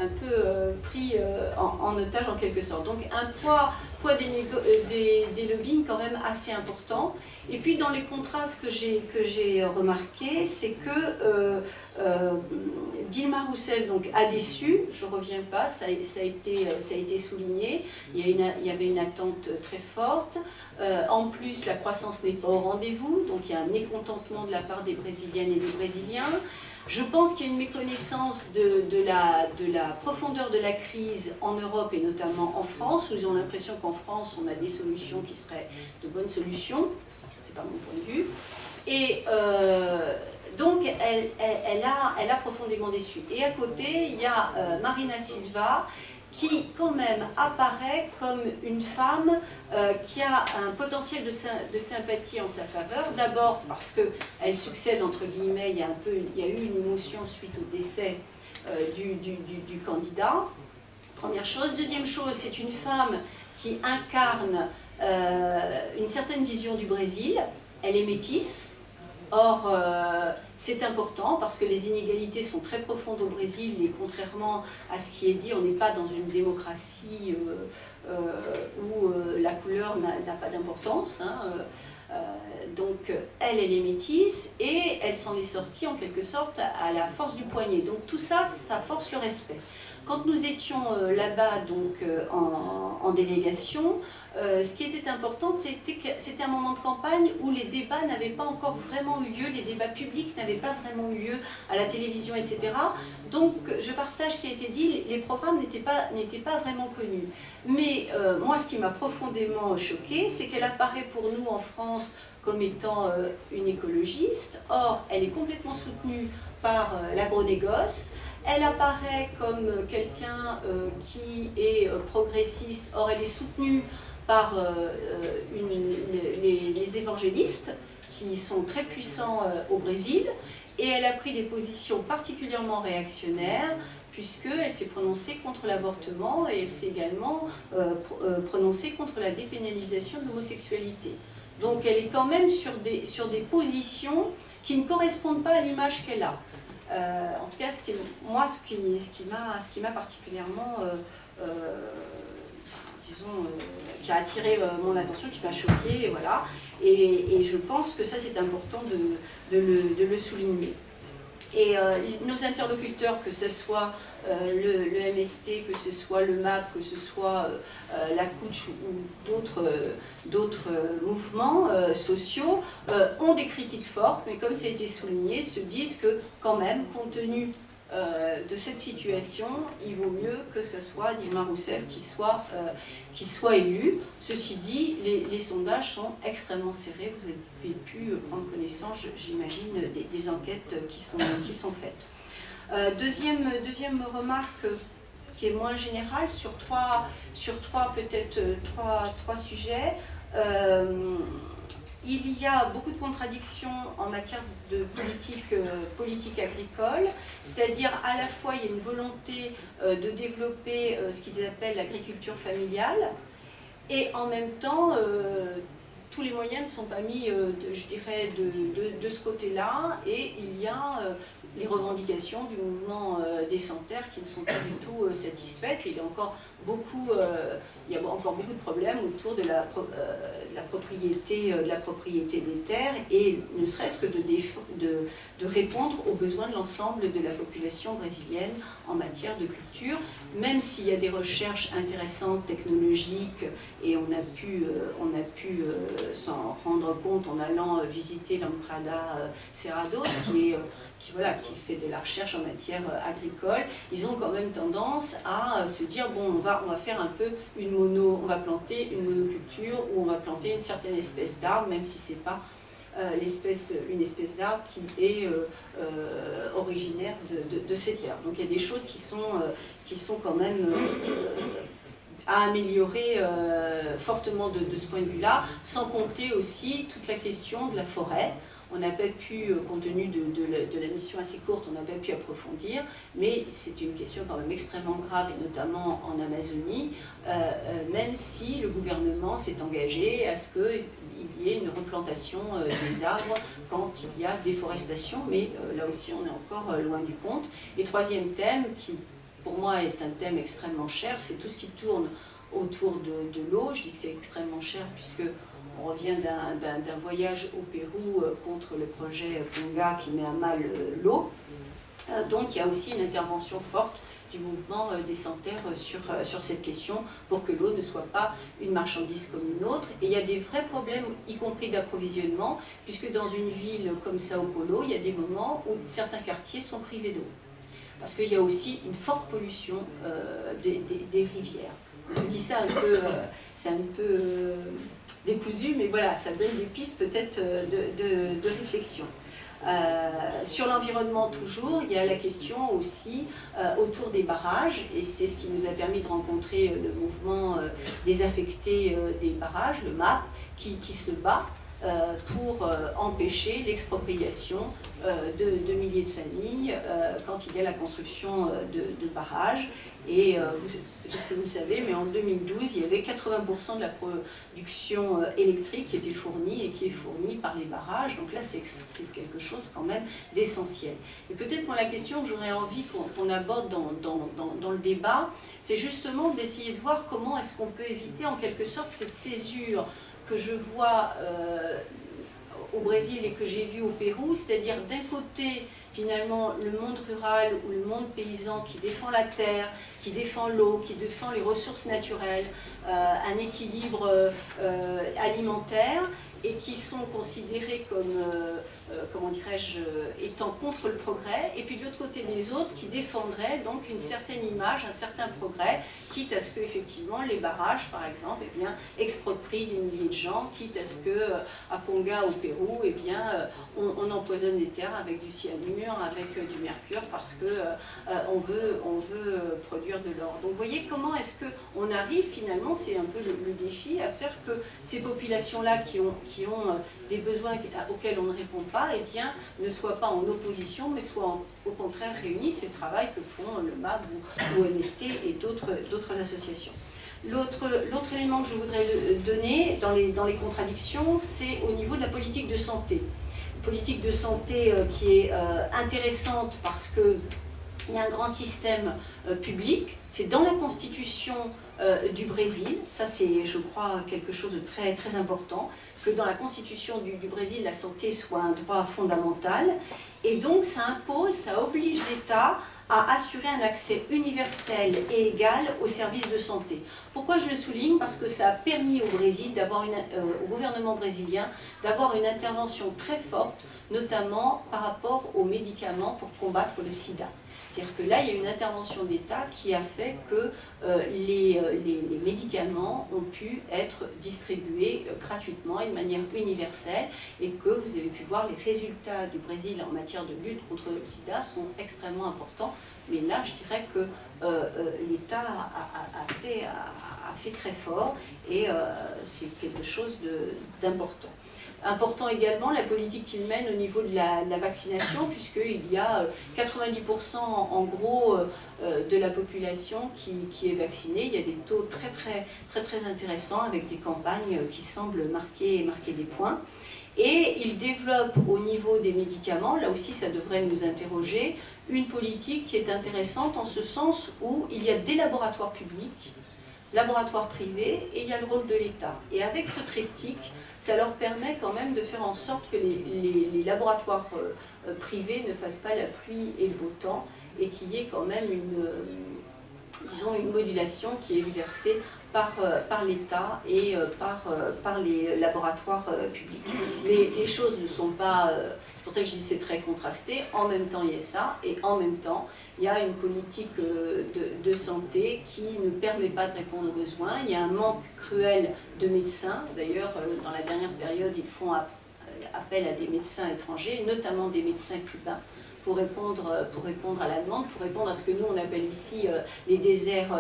peu pris en otage en quelque sorte. Donc un poids des lobbying quand même assez important. Et puis dans les contrastes que j'ai remarqué, c'est que Dilma Rousseff donc, a déçu, je ne reviens pas, ça a été souligné, il y avait une attente très forte. En plus, la croissance n'est pas au rendez-vous, donc il y a un mécontentement de la part des Brésiliennes et des Brésiliens. Je pense qu'il y a une méconnaissance de la profondeur de la crise en Europe et notamment en France, où ils ont l'impression qu'en France, on a des solutions qui seraient de bonnes solutions. C'est pas mon point de vue. Et donc, elle a profondément déçu. Et à côté, il y a Marina Silva, qui quand même apparaît comme une femme qui a un potentiel de sympathie en sa faveur. D'abord parce qu'elle succède, entre guillemets, il y a eu une émotion suite au décès du candidat. Première chose. Deuxième chose, c'est une femme qui incarne une certaine vision du Brésil. Elle est métisse. Or, c'est important parce que les inégalités sont très profondes au Brésil et contrairement à ce qui est dit, on n'est pas dans une démocratie où la couleur n'a pas d'importance. Donc, elle est métisse et elle s'en est sortie en quelque sorte à la force du poignet. Donc, tout ça, ça force le respect. Quand nous étions là-bas donc en délégation, ce qui était important, c'était que c'était un moment de campagne où les débats n'avaient pas encore vraiment eu lieu, les débats publics n'avaient pas vraiment eu lieu à la télévision, etc. Donc je partage ce qui a été dit, les programmes n'étaient pas vraiment connus. Mais moi, ce qui m'a profondément choquée, c'est qu'elle apparaît pour nous en France comme étant une écologiste. Or, elle est complètement soutenue par l'agronégoce. Elle apparaît comme quelqu'un qui est progressiste. Or, elle est soutenue par les évangélistes qui sont très puissants au Brésil. Et elle a pris des positions particulièrement réactionnaires puisqu'elle s'est prononcée contre l'avortement et elle s'est également prononcée contre la dépénalisation de l'homosexualité. Donc elle est quand même sur des positions qui ne correspondent pas à l'image qu'elle a. En tout cas, c'est moi ce qui m'a particulièrement, disons, qui a attiré mon attention, qui m'a choquée, et voilà. Et je pense que ça, c'est important de le souligner. Et nos interlocuteurs, que ce soit le MST, que ce soit le MAP, que ce soit la CUT ou d'autres mouvements sociaux, ont des critiques fortes, mais comme ça a été souligné, se disent que quand même, compte tenu de cette situation, il vaut mieux que ce soit Dilma Rousseff qui soit élue. Ceci dit, les sondages sont extrêmement serrés. Vous avez pu prendre connaissance, j'imagine, des enquêtes qui sont faites. Deuxième remarque qui est moins générale sur trois sujets. Il y a beaucoup de contradictions en matière de politique agricole, c'est-à-dire à la fois il y a une volonté de développer ce qu'ils appellent l'agriculture familiale, et en même temps tous les moyens ne sont pas mis, je dirais, de ce côté-là, et il y a les revendications du mouvement des sans-terre qui ne sont pas du tout satisfaites. Il y a encore beaucoup de problèmes autour de la propriété des terres, et ne serait-ce que de répondre aux besoins de l'ensemble de la population brésilienne en matière de culture, même s'il y a des recherches intéressantes, technologiques, et on a pu s'en rendre compte en allant visiter l'Emprada Cerrado, qui fait de la recherche en matière agricole. Ils ont quand même tendance à se dire, bon, on va faire un peu on va planter une monoculture, ou on va planter une certaine espèce d'arbre, même si c'est pas une espèce d'arbre qui est originaire de ces terres. Donc il y a des choses qui sont quand même à améliorer fortement de ce point de vue-là, sans compter aussi toute la question de la forêt. On n'a pas pu, compte tenu de la mission assez courte, on n'a pas pu approfondir, mais c'est une question quand même extrêmement grave, et notamment en Amazonie, même si le gouvernement s'est engagé à ce qu'il y ait une replantation des arbres quand il y a déforestation, mais là aussi on est encore loin du compte. Et troisième thème, qui pour moi est un thème extrêmement cher, c'est tout ce qui tourne autour de l'eau. Je dis que c'est extrêmement cher puisque on revient d'un voyage au Pérou contre le projet Conga qui met à mal l'eau. Donc il y a aussi une intervention forte du mouvement des Sans-Terre sur cette question pour que l'eau ne soit pas une marchandise comme une autre. Et il y a des vrais problèmes, y compris d'approvisionnement, puisque dans une ville comme Sao Paulo, il y a des moments où certains quartiers sont privés d'eau. Parce qu'il y a aussi une forte pollution des rivières. Je dis ça un peu, c'est un peu décousu, mais voilà, ça donne des pistes peut-être de réflexion. Sur l'environnement toujours, il y a la question aussi autour des barrages, et c'est ce qui nous a permis de rencontrer le mouvement désaffecté des barrages, le MAP, qui se bat pour empêcher l'expropriation de milliers de familles quand il y a la construction de barrages. Et peut-être que vous le savez, mais en 2012, il y avait 80% de la production électrique qui était fournie et qui est fournie par les barrages. Donc là, c'est quelque chose quand même d'essentiel. Et peut-être moi, la question que j'aurais envie qu'on aborde dans le débat, c'est justement d'essayer de voir comment est-ce qu'on peut éviter en quelque sorte cette césure que je vois au Brésil et que j'ai vu au Pérou, c'est-à-dire d'un côté finalement le monde rural ou le monde paysan qui défend la terre, qui défend l'eau, qui défend les ressources naturelles, un équilibre alimentaire, et qui sont considérés comme, comment dirais-je, étant contre le progrès, et puis de l'autre côté les autres qui défendraient donc une certaine image, un certain progrès, quitte à ce que effectivement les barrages, par exemple, eh bien, exproprient des milliers de gens, quitte à ce que à Conga, au Pérou, eh bien, on empoisonne les terres avec du cyanure, avec du mercure, parce que on veut produire de l'or. Donc vous voyez comment est-ce qu'on arrive finalement, c'est un peu le défi, à faire que ces populations-là qui ont des besoins auxquels on ne répond pas, eh bien, ne soient pas en opposition, mais soient au contraire réunis. C'est le travail que font le MAB ou MST et d'autres associations. L'autre élément que je voudrais donner dans les contradictions, c'est au niveau de la politique de santé. Politique de santé qui est intéressante parce qu'il y a un grand système public, c'est dans la constitution du Brésil, ça c'est je crois quelque chose de très, très important, que dans la constitution du Brésil, la santé soit un droit fondamental, et donc ça impose, ça oblige l'État à assurer un accès universel et égal aux services de santé. Pourquoi je le souligne? Parce que ça a permis au Brésil, au gouvernement brésilien, d'avoir une intervention très forte, notamment par rapport aux médicaments pour combattre le sida. C'est-à-dire que là, il y a une intervention d'État qui a fait que les médicaments ont pu être distribués gratuitement et de manière universelle, et que vous avez pu voir les résultats du Brésil en matière de lutte contre le sida sont extrêmement importants. Mais là, je dirais que l'État a fait très fort, et c'est quelque chose d'important. Important également la politique qu'il mène au niveau de la vaccination, puisqu'il y a 90% en gros de la population qui est vaccinée. Il y a des taux très intéressants avec des campagnes qui semblent marquer des points. Et il développe au niveau des médicaments, là aussi ça devrait nous interroger, une politique qui est intéressante en ce sens où il y a des laboratoires publics, laboratoires privés, et il y a le rôle de l'État. Et avec ce triptyque, ça leur permet quand même de faire en sorte que les laboratoires privés ne fassent pas la pluie et le beau temps, et qu'il y ait quand même une modulation qui est exercée par l'État et par les laboratoires publics. Mais les choses ne sont pas... c'est pour ça que je dis que c'est très contrasté. En même temps, il y a ça, et en même temps, il y a une politique de santé qui ne permet pas de répondre aux besoins. Il y a un manque cruel de médecins. D'ailleurs, dans la dernière période, ils font appel à des médecins étrangers, notamment des médecins cubains, pour répondre à la demande, pour répondre à ce que nous on appelle ici les déserts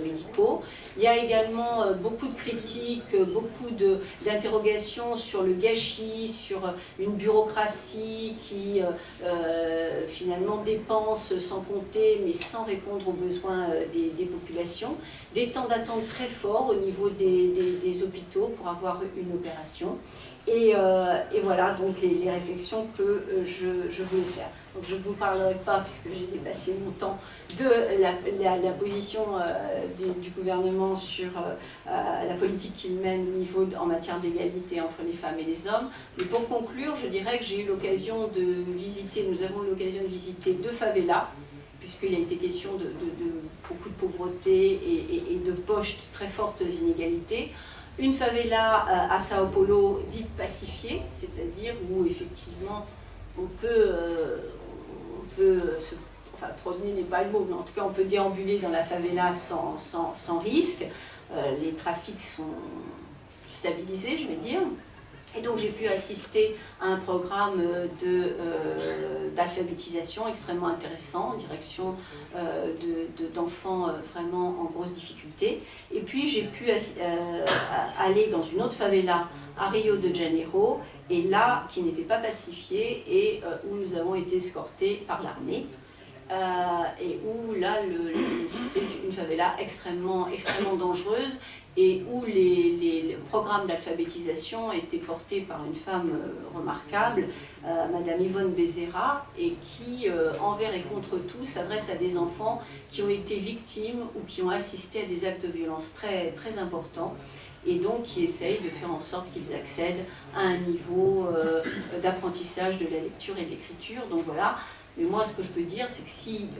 médicaux. Il y a également beaucoup de critiques, beaucoup d'interrogations sur le gâchis, sur une bureaucratie qui finalement dépense sans compter, mais sans répondre aux besoins des populations. Des temps d'attente très forts au niveau des hôpitaux pour avoir une opération. Et voilà donc les réflexions que je voulais faire. Donc je ne vous parlerai pas, puisque j'ai dépassé mon temps, de la position du gouvernement sur la politique qu'il mène en matière d'égalité entre les femmes et les hommes. Mais pour conclure, je dirais que j'ai eu l'occasion de visiter, nous avons eu l'occasion de visiter 2 favelas, puisqu'il a été question de beaucoup de pauvreté et de poches de très fortes inégalités. Une favela à Sao Paulo dite pacifiée, c'est-à-dire où effectivement on peut se promener n'est pas le mot, mais en tout cas on peut déambuler dans la favela sans risque. Les trafics sont stabilisés, je vais dire. Et donc j'ai pu assister à un programme d'alphabétisation extrêmement intéressant en direction d'enfants vraiment en grosse difficulté. Et puis j'ai pu aller dans une autre favela à Rio de Janeiro, et là, qui n'était pas pacifiée, et où nous avons été escortés par l'armée. Et où là, c'était une favela extrêmement dangereuse, et où les programmes d'alphabétisation étaient portés par une femme remarquable, Madame Yvonne Bezerra, et qui, envers et contre tout, s'adresse à des enfants qui ont été victimes ou qui ont assisté à des actes de violence très importants, et donc qui essayent de faire en sorte qu'ils accèdent à un niveau d'apprentissage de la lecture et de l'écriture. Donc voilà. Mais moi, ce que je peux dire, c'est que si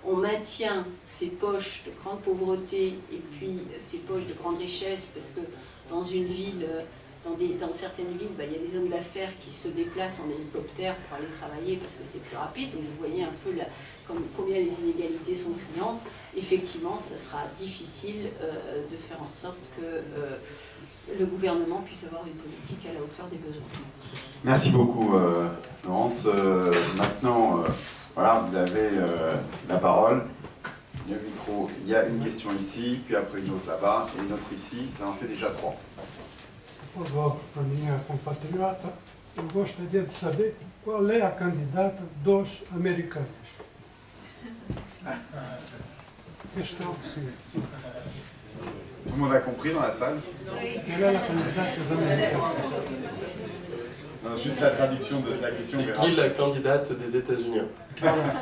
on maintient ces poches de grande pauvreté et puis ces poches de grande richesse, parce que dans une ville, dans certaines villes, il y a des hommes d'affaires qui se déplacent en hélicoptère pour aller travailler parce que c'est plus rapide. Donc vous voyez un peu combien les inégalités sont criantes. Effectivement, ce sera difficile de faire en sorte que le gouvernement puisse avoir une politique à la hauteur des besoins. Merci beaucoup, Laurence. Maintenant, voilà, vous avez la parole. Il y a le micro. Il y a une question ici, puis après une autre là-bas, et une autre ici. Ça en fait déjà 3. Por favor, para a minha compatriota, eu gostaria de saber qual é a candidata dos americanos. Questão seguinte. Tout le monde a compris dans la salle? Quelle est la candidate des Américains? Non, juste la traduction de la question. C'est qui la candidate des États-Unis? Voilà.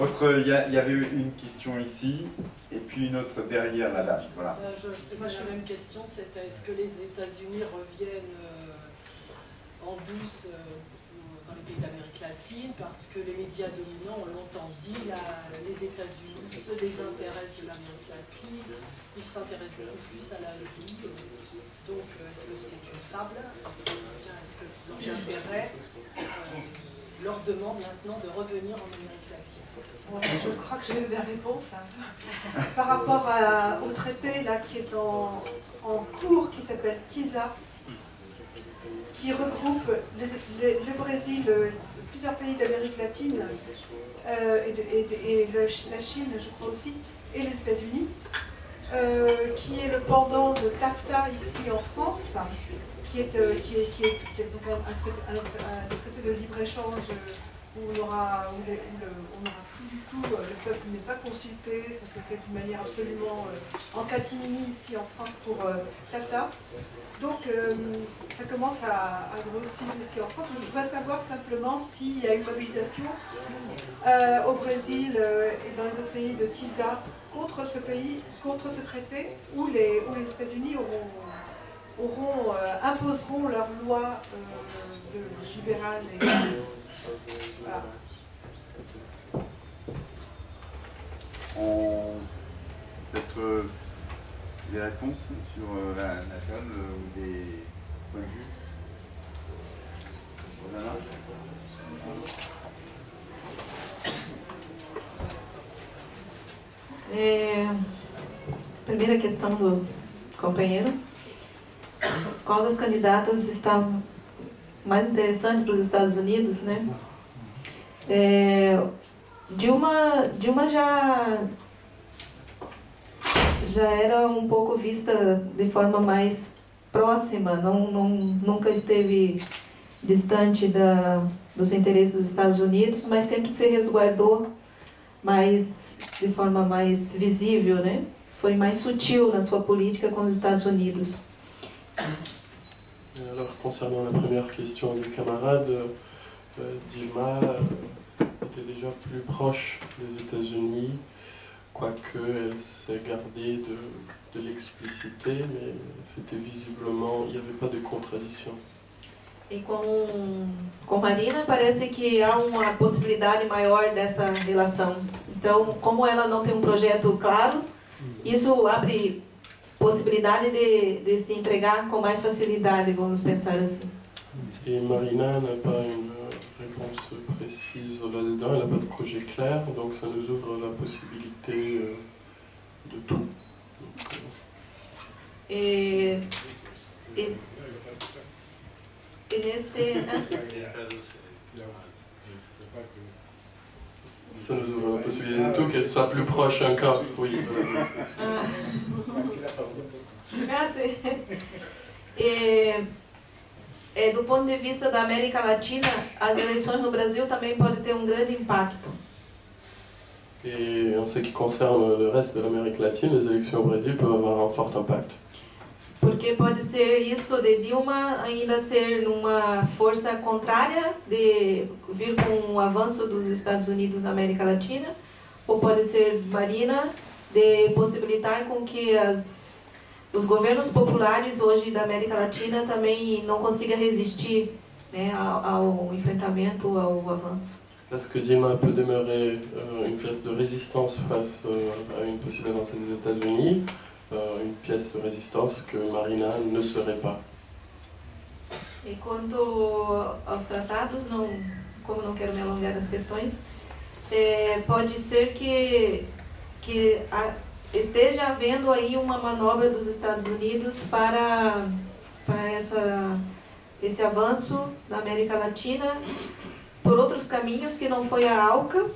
Autre, il y avait une question ici, et puis une autre derrière la dame. Voilà. Moi, j'ai la même question, c'est est-ce que les États-Unis reviennent en douce dans les pays d'Amérique latine, parce que les médias dominants ont longtemps dit les États-Unis se désintéressent de l'Amérique latine, ils s'intéressent beaucoup plus à l'Asie. Donc, est-ce que c'est une fable? Est-ce que leurs intérêts leur demandent maintenant de revenir en Amérique latine? Je crois que j'ai la réponse. Par rapport au traité là, qui est en cours, qui s'appelle TISA, qui regroupe le Brésil, plusieurs pays d'Amérique latine, et la Chine, je crois aussi, et les États-Unis, qui est le pendant de TAFTA ici en France, qui est donc un traité de libre-échange où on n'aura plus du tout, le peuple n'est pas consulté, ça s'est fait d'une manière absolument en catimini ici en France pour TAFTA. Donc ça commence à grossir ici en France. Je voudrais savoir simplement s'il y a une mobilisation au Brésil et dans les autres pays de TISA contre ce pays, contre ce traité, où les États-Unis imposeront leurs lois libérales. Voilà. Peut-être des réponses sur la table ou des points de vue. Voilà. Primeira questão do companheiro. Qual das candidatas mais interessante para os Estados Unidos, né? Dilma já era um pouco vista de forma mais próxima, nunca esteve distante dos interesses dos Estados Unidos, mas sempre se resguardou de forma mais visível, né? Foi mais sutil na sua política com os Estados Unidos. Alors, concernant la première question du camarade, Dilma était déjà plus proche des États-Unis, quoique elle s'est gardée de l'expliciter, mais c'était visiblement, il n'y avait pas de contradiction. E com Marina parece que há uma possibilidade maior dessa relação. Então, como ela não tem um projeto claro, isso abre possibilidade de se entregar com mais facilidade, vamos pensar assim. Et Marina n'a pas une réponse précise là-dedans, elle n'a pas de projet clair, donc ça nous ouvre la possibilité de tout. Et ça nous ouvre la possibilité de tout, qu'elle soit plus proche encore, oui. Do ponto de vista da América Latina, as eleições no Brasil também podem ter um grande impacto. Et en ce qui concerne le reste de l'Amérique latine, les élections au Brésil peuvent avoir un fort impact. Porque pode ser isto de Dilma ainda ser numa força contrária, de vir com um avanço dos Estados Unidos na América Latina, ou pode ser Marina de possibilitar com que os governos populares hoje da América Latina também não consigam resistir, né, ao enfrentamento, ao avanço. Est-ce que Dilma peut demeurer une pièce de résistance face à une possible avancée des États-Unis, une pièce de résistance que Marina ne serait pas? E quanto aos tratados, como não quero me alongar nas questões, pode ser que esteja havendo aí uma manobra dos Estados Unidos para esse avanço da América Latina por outros caminhos que não foi a ALCA,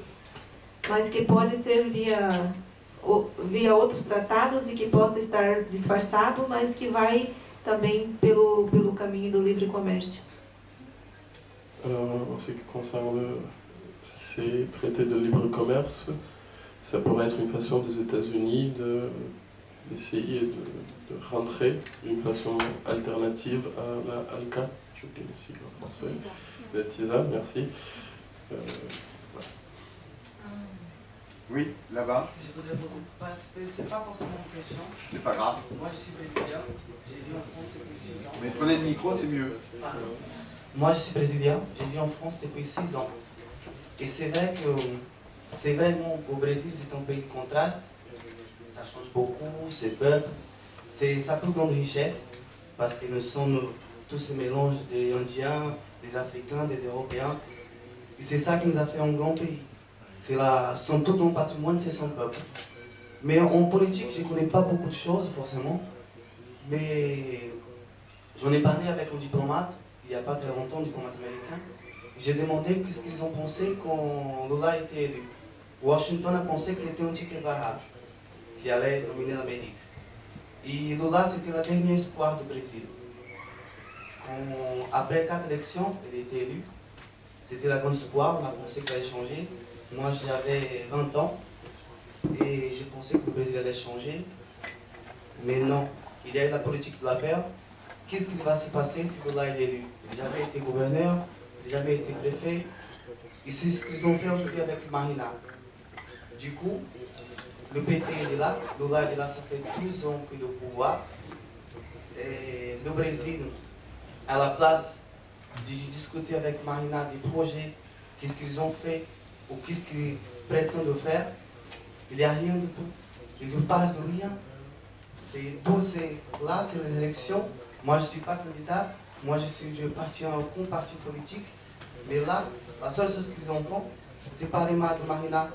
mas que pode ser via outros tratados e que possa estar disfarçado, mas que vai também pelo caminho do livre comércio. En ce qui concerne ces traités de libre commerce, ça pourrait être une façon des États-Unis d'essayer de rentrer d'une façon alternative à la ALCA, je dis le sigle en français, la TISA, merci. Voilà. Oui, là-bas. Je voudrais poser, c'est pas forcément une question. C'est pas grave. Moi je suis brésilien, j'ai vécu en France depuis 6 ans. Mais prenez le micro, c'est mieux. Moi je suis brésilien, j'ai vécu en France depuis 6 ans. Et c'est vrai que c'est vraiment au Brésil, c'est un pays de contraste. Ça change beaucoup, c'est peuple, c'est sa plus grande richesse parce que nous sommes tous ce mélange des Indiens, des Africains, des Européens. Et c'est ça qui nous a fait un grand pays. Tout notre patrimoine, c'est son peuple. Mais en politique, je ne connais pas beaucoup de choses forcément. Mais j'en ai parlé avec un diplomate, il n'y a pas très longtemps, un diplomate américain. J'ai demandé qu'est-ce qu'ils ont pensé quand Lula a été élu. Washington a pensé qu'il était un Che Guevara, qui allait dominer l'Amérique. Et Lula, c'était le dernier espoir du Brésil. Après 4 élections, il a été élu. C'était la grande espoir, on a pensé qu'il allait changer. Moi, j'avais 20 ans et j'ai pensé que le Brésil allait changer. Mais non, il y a eu la politique de la peur. Qu'est-ce qui va se passer si Lula est élu? Il avait été gouverneur, il avait été préfet. Et c'est ce qu'ils ont fait aujourd'hui avec Marina. Du coup, le PT est là, Lula est là, ça fait 12 ans qu'il est au pouvoir. Et le Brésil, à la place de discuter avec Marina des projets, qu'est-ce qu'ils ont fait ou qu'est-ce qu'ils prétendent faire, il n'y a rien du tout. Ils ne parlent de rien. Là, c'est les élections. Moi, je ne suis pas candidat. Moi, je appartiens à aucun parti politique. Mais là, la seule chose qu'ils ont fait, c'est parler mal de Marina.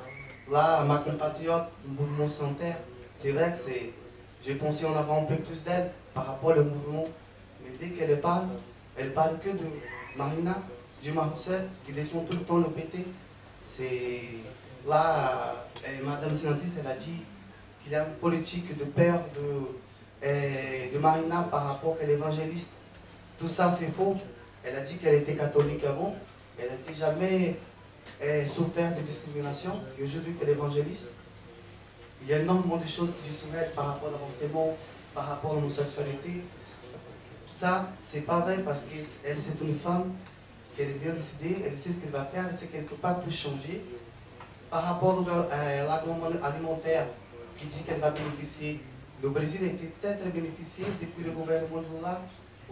Là, ma compatriote, le mouvement Sans Terre, c'est vrai que j'ai pensé en avoir un peu plus d'aide par rapport au mouvement. Mais dès qu'elle parle que Marina, Dilma Rousseff, qui défend tout le temps le PT. C'est là, Madame Sénatrice, elle a dit qu'il y a une politique de peur de Marina par rapport à l'évangéliste. Tout ça, c'est faux. Elle a dit qu'elle était catholique avant. Elle n'était jamais souffert de discrimination. Et aujourd'hui, qu'elle est évangéliste, il y a énormément de choses qui lui soumettent par rapport à l'avortement, par rapport à l'homosexualité. Ça, c'est pas vrai parce qu'elle, c'est une femme, qu'elle est bien décidée, elle sait ce qu'elle va faire, elle sait qu'elle ne peut pas tout changer. Par rapport à l'agroalimentaire, qui dit qu'elle va bénéficier, le Brésil a été très bénéficié depuis le gouvernement de Lula.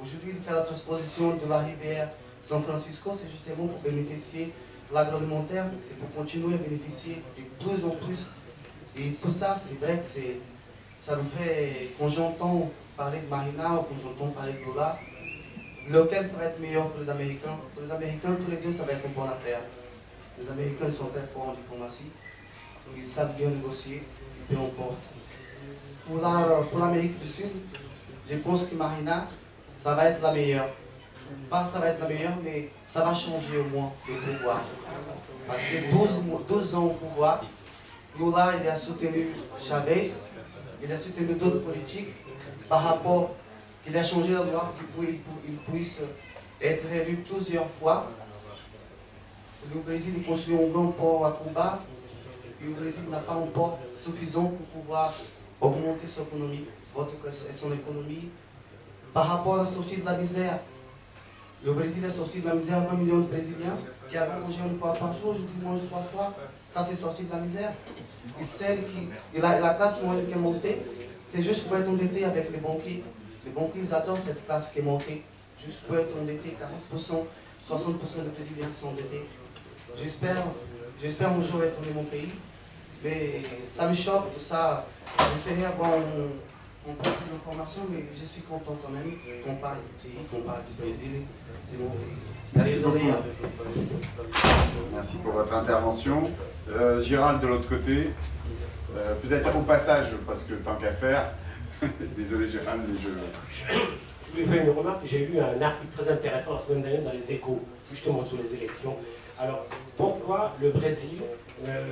Aujourd'hui, il fait la transposition de la rivière San Francisco, c'est justement pour bénéficier de l'agroalimentaire, c'est pour continuer à bénéficier de plus en plus. Et tout ça, c'est vrai que ça nous fait, quand j'entends parler de Marina ou quand j'entends parler de Lula, lequel ça va être meilleur pour les Américains. Pour les Américains, tous les deux, ça va être une bonne affaire. Les Américains, ils sont très forts en diplomatie, ils savent bien négocier, et peu importe. Pour l'Amérique du Sud, je pense que Marina, ça va être la meilleure. Pas ça va être la meilleure, mais ça va changer au moins le pouvoir. Parce que 12 ans au pouvoir, Lula, il a soutenu Chavez, il a soutenu d'autres politiques par rapport qu'il a changé la loi pour qu'il puisse être élu plusieurs fois. Le Brésil construit un grand port à Cuba et le Brésil n'a pas un port suffisant pour pouvoir augmenter son économie, Par rapport à la sortie de la misère, le Brésil a sorti de la misère 20 millions de Brésiliens qui avaient mangé une fois par jour, aujourd'hui mangent 3 fois. Ça, c'est sorti de la misère. Et la classe moyenne qui est montée, c'est juste pour être endetté avec les banquiers. Les banquiers, ils adorent cette classe qui est montée, juste pour être endetté. 40%, 60% des Brésiliens sont endettés. J'espère un jour retourner mon pays, mais ça me choque tout ça. J'espérais avoir un peu plus d'informations, mais je suis content quand même qu'on parle du pays, qu'on parle du Brésil. C'est mon pays. Merci beaucoup. Merci pour votre intervention. Gérald de l'autre côté, peut-être au passage, parce que tant qu'à faire, désolé Gérald, mais Je voulais faire une remarque. J'ai lu un article très intéressant la semaine dernière dans les Échos, justement sur les élections. Alors, pourquoi le Brésil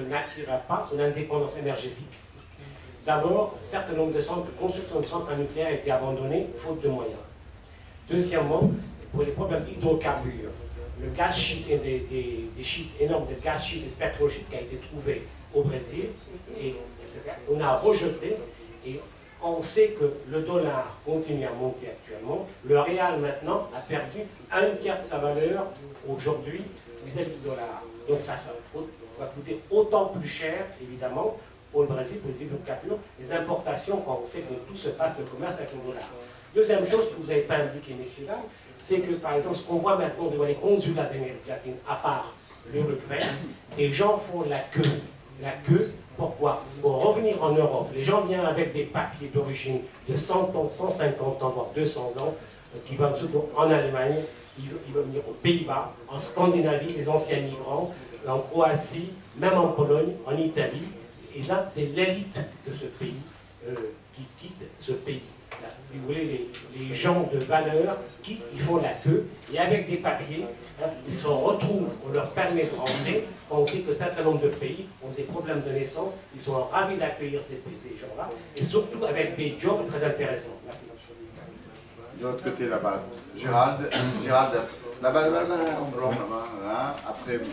n'acquérera pas son indépendance énergétique? D'abord, un certain nombre de constructions de centrales nucléaires a été abandonnées, faute de moyens. Deuxièmement, pour les problèmes d'hydrocarbures, le gaz shit et des shit énormes de gaz shit et de pétrole shit qui a été trouvé au Brésil, etc. On a rejeté, et on sait que le dollar continue à monter actuellement. Le réal maintenant a perdu 1/3 de sa valeur aujourd'hui vis-à-vis du dollar. Donc ça va coûter autant plus cher, évidemment, pour le Brésil, pour les hydrocarbures, les importations, quand on sait que tout se passe, le commerce avec le dollar. Deuxième chose que vous n'avez pas indiqué, messieurs, dames, c'est que, par exemple, ce qu'on voit maintenant devant les consulats d'Amérique latine, à part l'Uruguay, les gens font la queue. La queue, pourquoi? Pour revenir en Europe. Les gens viennent avec des papiers d'origine de 100 ans, 150 ans, voire 200 ans, qui vont surtout en Allemagne, ils vont venir aux Pays-Bas, en Scandinavie, les anciens migrants, en Croatie, même en Pologne, en Italie. Et là, c'est l'élite de ce pays qui quitte ce pays. Là, si vous voulez, les gens de valeur quittent, ils font la queue, et avec des papiers, hein, ils se retrouvent, on leur permet de rentrer, quand on sait que un certain nombre de pays ont des problèmes de naissance, ils sont ravis d'accueillir ces gens-là, et surtout avec des jobs très intéressants. Merci. De l'autre côté là-bas, Gérald, là-bas, en blanc, là, après vous.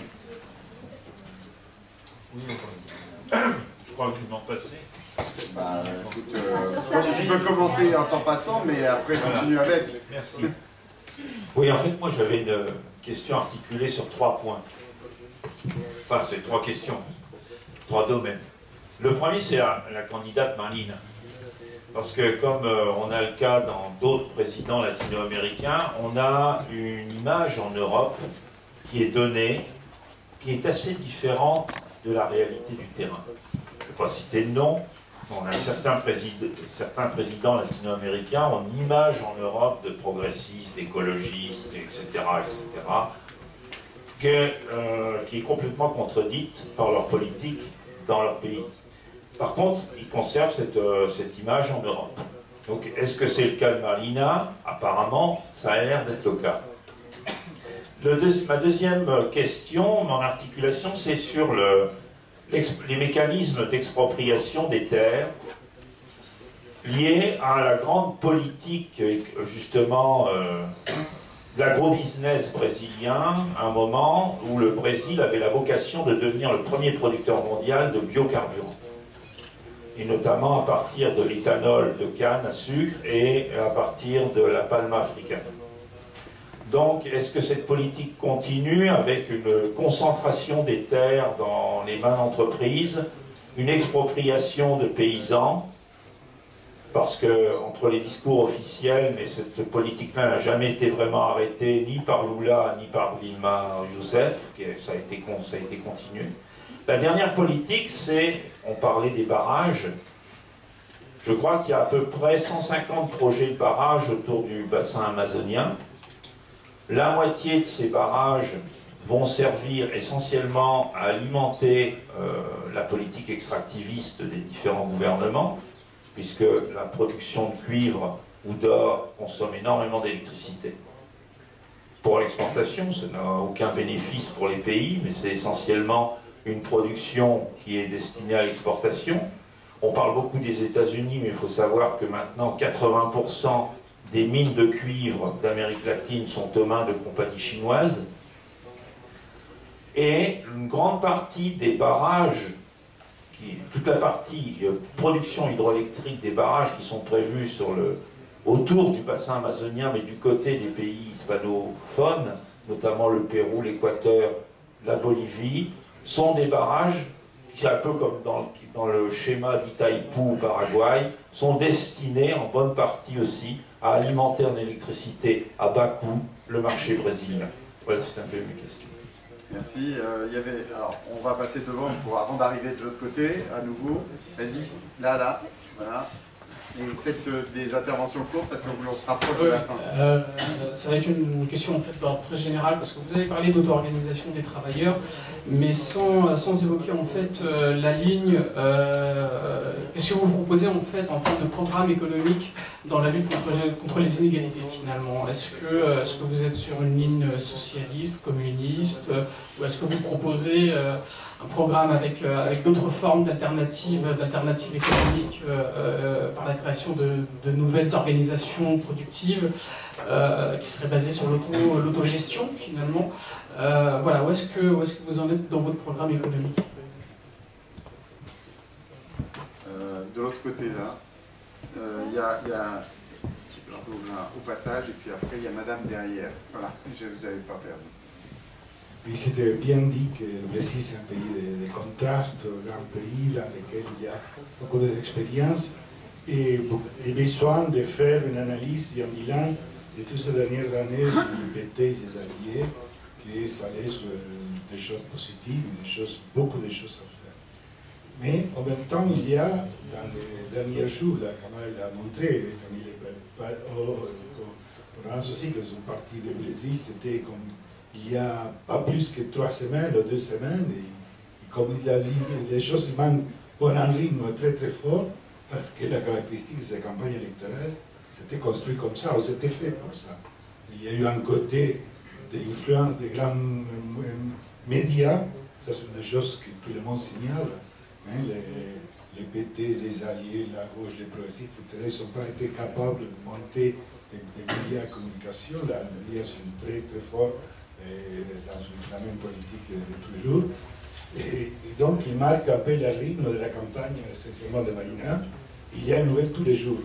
Oui, je crois que je vais m'en passer. Bah, écoute, tu peux commencer en temps passant, mais après continue avec. Merci. Oui, en fait, moi j'avais une question articulée sur 3 points. Enfin, c'est 3 questions, 3 domaines. Le premier, c'est la candidate Marlene. Parce que comme on a le cas dans d'autres présidents latino-américains, on a une image en Europe qui est donnée, qui est assez différente de la réalité du terrain. Je ne vais pas citer de nom. On a certains présidents latino-américains ont une image en Europe de progressistes, d'écologistes, etc., qui est complètement contredite par leur politique dans leur pays. Par contre, ils conservent cette image en Europe. Donc, est-ce que c'est le cas de Marlena? Apparemment, ça a l'air d'être le cas. Ma deuxième question, mon articulation, c'est sur les mécanismes d'expropriation des terres liés à la grande politique, justement, de l'agro-business brésilien, à un moment où le Brésil avait la vocation de devenir le premier producteur mondial de biocarburants. Et notamment à partir de l'éthanol de canne à sucre et à partir de la palma africaine. Donc, est-ce que cette politique continue avec une concentration des terres dans les mains d'entreprises, une expropriation de paysans, parce que entre les discours officiels, mais cette politique-là n'a jamais été vraiment arrêtée ni par Lula ni par Dilma Rousseff, ça a été continué. La dernière politique, c'est, on parlait des barrages, je crois qu'il y a à peu près 150 projets de barrages autour du bassin amazonien. La moitié de ces barrages vont servir essentiellement à alimenter la politique extractiviste des différents gouvernements, puisque la production de cuivre ou d'or consomme énormément d'électricité. Pour l'exportation, ça n'a aucun bénéfice pour les pays, mais c'est essentiellement une production qui est destinée à l'exportation. On parle beaucoup des États-Unis, mais il faut savoir que maintenant 80% des mines de cuivre d'Amérique latine sont aux mains de compagnies chinoises. Et une grande partie des barrages, toute la partie production hydroélectrique des barrages qui sont prévus autour du bassin amazonien, mais du côté des pays hispanophones, notamment le Pérou, l'Équateur, la Bolivie, sont des barrages qui, un peu comme dans le schéma d'Itaipú au Paraguay, sont destinés en bonne partie aussi à alimenter en électricité à bas coût le marché brésilien. Voilà, c'est un peu mes questions. Merci. Alors, on va passer devant avant d'arriver de l'autre côté, à nouveau. Vas-y, là, voilà. Et vous faites des interventions courtes parce qu'on se rapproche de la fin. Ça va être une question en fait d'ordre très général parce que vous avez parlé d'auto-organisation des travailleurs, mais sans évoquer en fait la ligne. Qu'est-ce que vous proposez en fait en termes de programme économique dans la lutte contre les inégalités finalement? Est-ce que vous êtes sur une ligne socialiste, communiste, ou est-ce que vous proposez un programme avec d'autres formes d'alternatives économiques par la création de nouvelles organisations productives qui seraient basées sur l'autogestion finalement? Voilà, où est-ce que vous en êtes dans votre programme économique? De l'autre côté là, il y a au passage et puis après il y a madame derrière. Voilà, je ne vous avais pas perdu. Oui, c'était bien dit que le Brésil c'est un pays de contrastes, un grand pays dans lequel il y a beaucoup d'expérience et besoin de faire une analyse et un bilan de toutes ces dernières années du PT et ses alliés, que ça laisse des choses positives, beaucoup de choses à faire. Mais en même temps, il y a, dans les derniers jours, là, comme elle a montré, comme il est au aussi que son parti du Brésil, c'était comme il y a pas plus que 3 semaines ou 2 semaines, et comme il a dit, les choses vont à un rythme très très fort, parce que la caractéristique de cette campagne électorale, c'était construit comme ça, ou c'était fait pour ça. Il y a eu un côté d'influence des grands médias, ça sont des choses que tout le monde signale. Hein, les PT, les alliés, la gauche, les progressistes, etc., ils n'ont pas été capables de monter des médias de communication. Là, les médias sont très très forts dans la même politique de toujours. Et donc, ils marquent un peu le rythme de la campagne, essentiellement de Marina. Il y a une nouvelle tous les jours.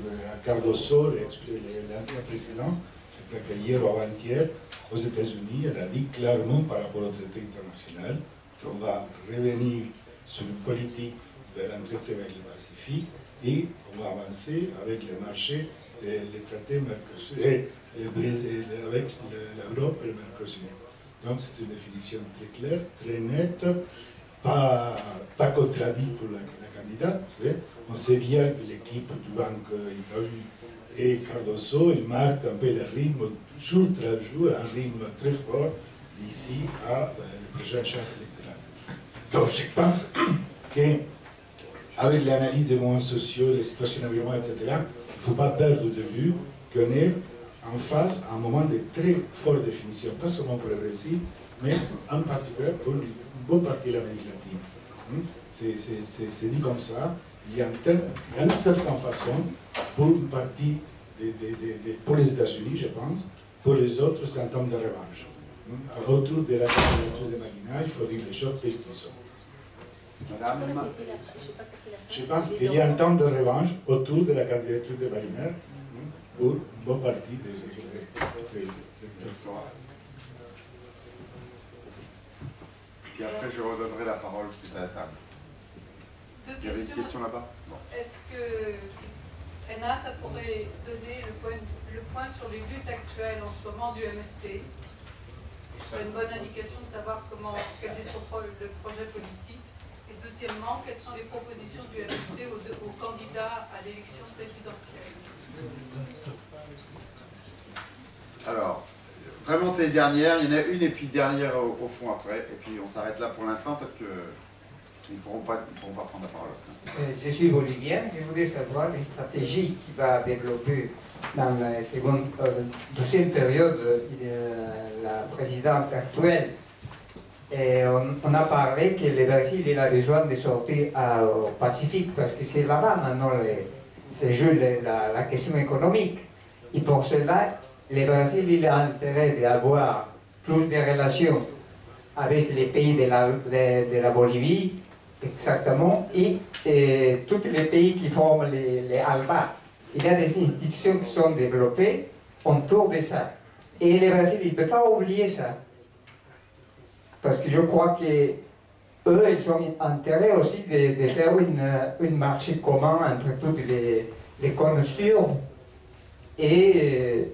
Cardoso, l'ancien président, je crois qu'hier ou avant-hier, aux États-Unis, elle a dit clairement par rapport au traité international qu'on va revenir sur une politique vers un traité avec le Pacifique et on va avancer avec le marché et les traités Mercosur, avec l'Europe et le Mercosur. Donc c'est une définition très claire, très nette, pas contradite pour la candidate. On sait bien que l'équipe du Banque Itaú et Cardoso, ils marquent un peu le rythme, jour après jour, un rythme très fort d'ici à la prochaine chance électorale. Donc je pense qu'avec l'analyse des mouvements sociaux, les situations environnementales, etc., il ne faut pas perdre de vue qu'on est en face à un moment de très forte définition, pas seulement pour le Brésil, mais en particulier pour une bonne partie de l'Amérique latine. C'est dit comme ça, il y a une certaine façon pour une partie, pour les États-Unis, je pense, pour les autres, c'est un temps de revanche. Autour de la candidature de Marina, il faut dire les choses telles qu'elles sont. Je pense qu'il y a un temps de revanche autour de la candidature de Marina pour une bonne partie des Et après, je redonnerai la parole plus à la table. Il y avait une question là-bas. Bon. Est-ce que Renata pourrait donner le point sur les luttes actuelles en ce moment du MST? Ce serait une bonne indication de savoir quel est le projet politique. Et deuxièmement, quelles sont les propositions du MST aux candidats à l'élection présidentielle? Alors, vraiment c'est les dernières, il y en a une et puis dernière au fond après, et puis on s'arrête là pour l'instant parce que ils ne pourront pas prendre la parole. Je suis bolivien, je voudrais savoir les stratégies qui va développer dans la deuxième période de la présidente actuelle. Et on a parlé que le Brésil il a besoin de sortir au Pacifique parce que c'est là-bas maintenant se joue la question économique. Et pour cela, le Brésil il a intérêt d'avoir plus de relations avec les pays de la Bolivie, exactement, et tous les pays qui forment les ALBA. Il y a des institutions qui sont développées autour de ça. Et le Brésil, il ne peut pas oublier ça. Parce que je crois qu'eux, ils ont intérêt aussi de faire un marché commun entre toutes les connoisseurs et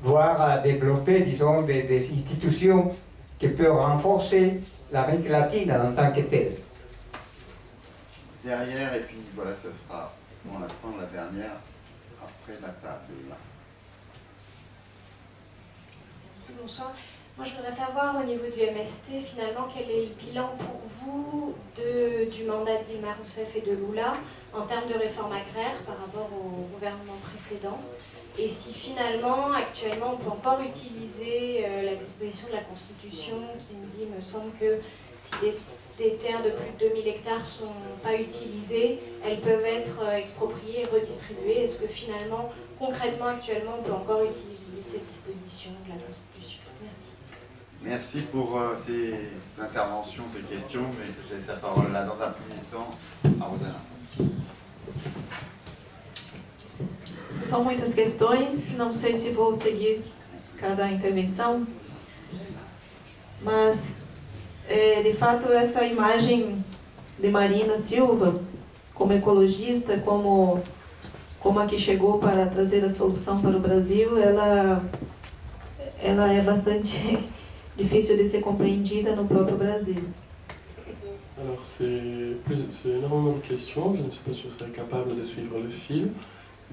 voir développer, disons, des institutions qui peuvent renforcer l'Amérique latine en tant que telle. Derrière, et puis voilà, ça sera pour l'instant la dernière après la table. Merci, bonsoir. Moi, je voudrais savoir au niveau du MST, finalement, quel est le bilan pour vous du mandat d'Ilma Rousseff et de Lula en termes de réforme agraire par rapport au gouvernement précédent, et si finalement, actuellement, on peut encore utiliser la disposition de la Constitution qui me semble que si des terres de plus de 2000 hectares ne sont pas utilisées, elles peuvent être expropriées et redistribuées. Est-ce que finalement, concrètement, actuellement, on peut encore utiliser cette disposition de la Constitution? Merci. Merci pour ces interventions, ces questions, mais je laisse la parole là dans un premier temps à Rosana. São muitas questões, não sei se vou seguir cada intervenção, mas, de fato, essa imagem de Marina Silva, como ecologista, como a que chegou para trazer a solução para o Brasil, ela é bastante difícil de ser compreendida no próprio Brasil. Alors c'est énormément de questions, je ne sais pas si je serai capable de suivre le fil,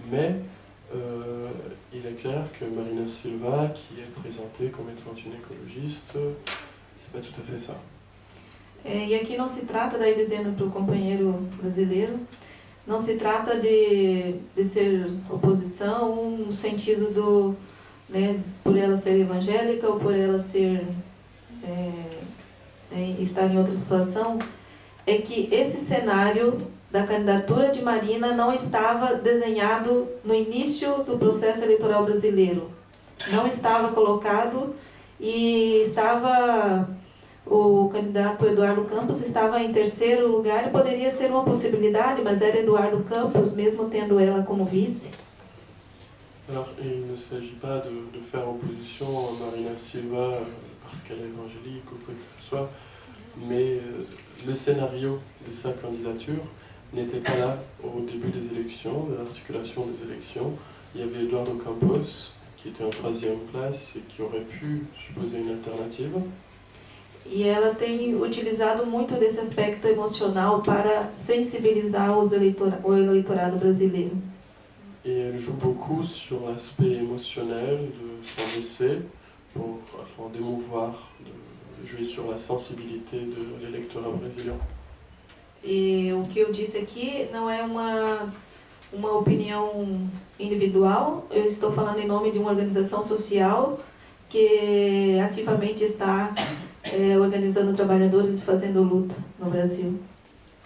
mais il est clair que Marina Silva, qui est présentée comme étant une écologiste, c'est pas tout à fait ça. E aqui não se trata, daí dizendo para o companheiro brasileiro, não se trata de ser oposição no sentido do, né, por ela ser evangélica ou por ela ser estar em outra situação, é que esse cenário da candidatura de Marina não estava desenhado no início do processo eleitoral brasileiro. Não estava colocado e estava... O candidato Eduardo Campos estava em terceiro lugar e poderia ser uma possibilidade, mas era Eduardo Campos, mesmo tendo ela como vice. Alors, il ne s'agit pas de faire opposition à Marina Silva parce qu'elle est évangélique ou quoi que ce soit, mais le scénario de sa candidature n'était pas là au début des élections, de l'articulation des élections. Il y avait Eduardo Campos, qui était en troisième place et qui aurait pu supposer une alternative. E ela tem utilizado muito desse aspecto emocional para sensibilizar o eleitorado brasileiro. Et elle joue beaucoup sur l'aspect émotionnel de son essai pour d'émouvoir, de jouer sur la sensibilité de l'électorat brésilien. E o que eu disse aqui não é uma opinião individual, eu estou falando em nome de uma organização social que ativamente está organisando trabalhadores e fazendo luta no Brasil.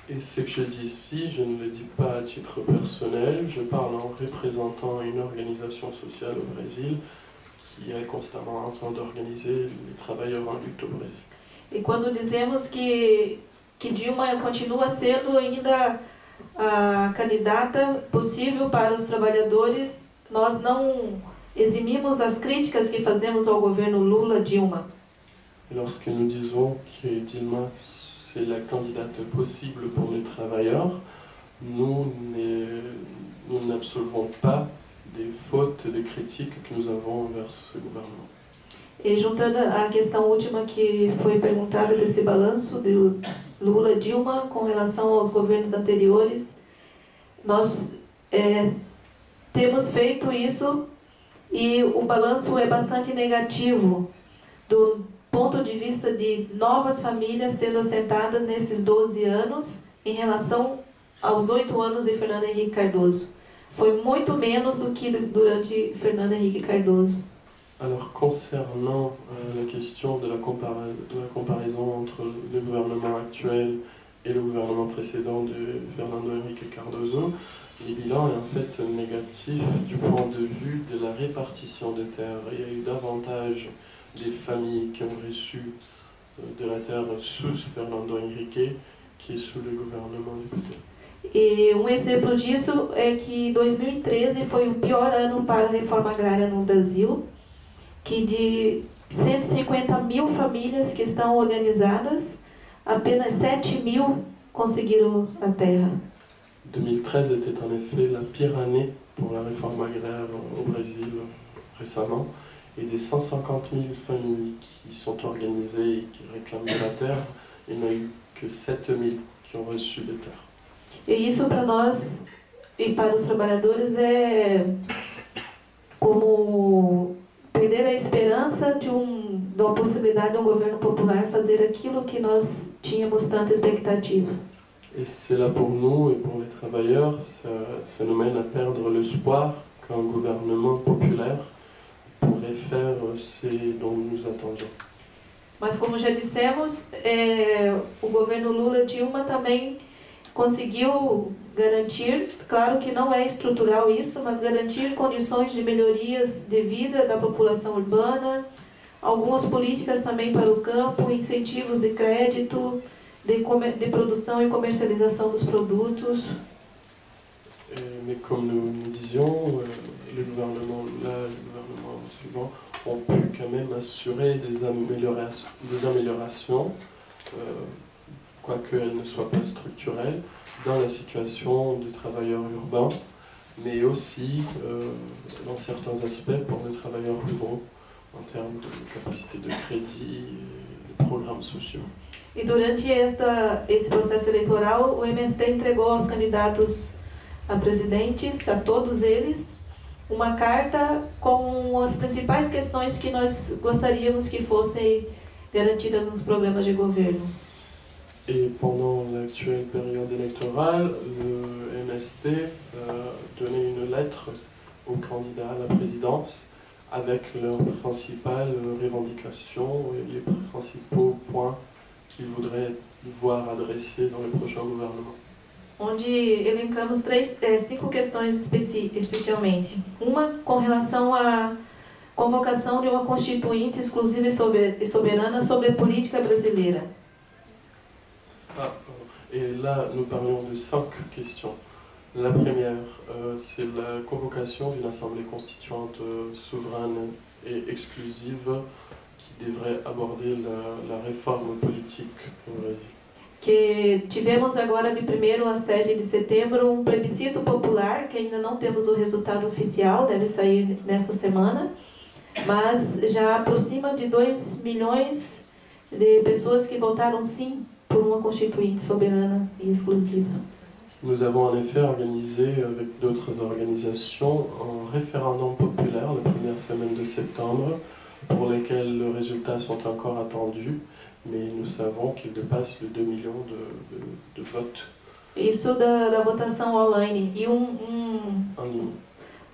Et ce que je dis ici, je ne le dis pas à titre personnel, je parle en représentant une organisation sociale au Brésil qui est constamment en train d'organiser les travailleurs en lutte au Brésil. E quando dizemos que Dilma continua sendo ainda a candidata possível para os trabalhadores, nós não eximimos as críticas que fazemos ao governo Lula-Dilma. Lorsque nous disons que Dilma c'est la candidate possible pour les travailleurs, nous n'absolvons pas des fautes, des critiques que nous avons envers ce gouvernement. E juntando a questão última que foi perguntada desse balanço do Lula-Dilma com relação aos governos anteriores, nós temos feito isso e o balanço é bastante negativo do ponto de vista de novas famílias sendo assentadas nesses 12 anos em relação aos 8 anos de Fernando Henrique Cardoso. Foi muito menos do que durante Fernando Henrique Cardoso. Alors concernant la question de la comparaison entre le gouvernement actuel et le gouvernement précédent de Fernando Henrique Cardoso, les bilans est en fait négatif du point de vue de la répartition des terres. Il y a eu davantage des familles qui ont reçu de la terre sous Fernando Henrique que sous le gouvernement de PT. E exemplo disso é que 2013 foi o pior ano para a reforma agrária no Brasil, que de 150 mil famílias que estão organizadas, apenas 7 mil conseguiram a terra. 2013 était en effet la pire année pour la réforme agraire au Brésil récemment, et des 150 000 familles qui sont organisées et qui réclament de la terre, il n'y a eu que 7 000 qui ont reçu des terres. E isso para nós e para os trabalhadores é como perder a esperança de uma possibilidade de um governo popular fazer aquilo que nós tínhamos tanta expectativa. Et c'est là pour nous et pour les travailleurs, ça nous mène à perdre l'espoir qu'un gouvernement populaire pourrait faire ce dont nous attendions. Mas como já dissemos, o governo Lula-Dilma também conseguiu garantir, claro que não é estrutural isso, mas garantir condições de melhorias de vida da população urbana, algumas políticas também para o campo, incentivos de crédito, de produção e comercialização dos produtos. Mais comme nous disions, le gouvernement suivant ont pu quand même assurer des améliorations, quoique elles ne soient pas structurelles, dans la situation des travailleurs urbains, mais aussi dans certains aspects pour les travailleurs ruraux, en termes de capacité de crédit et de programmes sociaux. E durante esse processo eleitoral, o MST entregou aos candidatos a presidentes, a todos eles, uma carta com as principais questões que nós gostaríamos que fossem garantidas nos programas de governo. Et pendant l'actuelle période électorale, le MST donnait une lettre aux candidats à la présidence avec leurs principales revendications et les principaux points qu'ils voudraient voir adressés dans le prochain gouvernement. Onde elencamos 5 questões especialmente. Uma com relação à convocação de uma constituinte exclusiva e soberana sobre a política brasileira. Et là, nous parlons de 5 questions. La première, c'est la convocation d'une assemblée constituante souveraine et exclusive qui devrait aborder la réforme politique au Brésil. Que tivemos agora de 1º a 7 de setembro plebiscito popular, que ainda não temos o resultado oficial, deve sair nesta semana, mas já aproxima de 2 milhões de pessoas que votaram sim por uma constituinte soberana e exclusiva. Nous avons en effet organisé avec d'autres organisations un référendum populaire la première semaine de septembre pour lesquels les résultats sont encore attendus, mais nous savons qu'il dépasse les 2 millions de votes Isso da votação online. E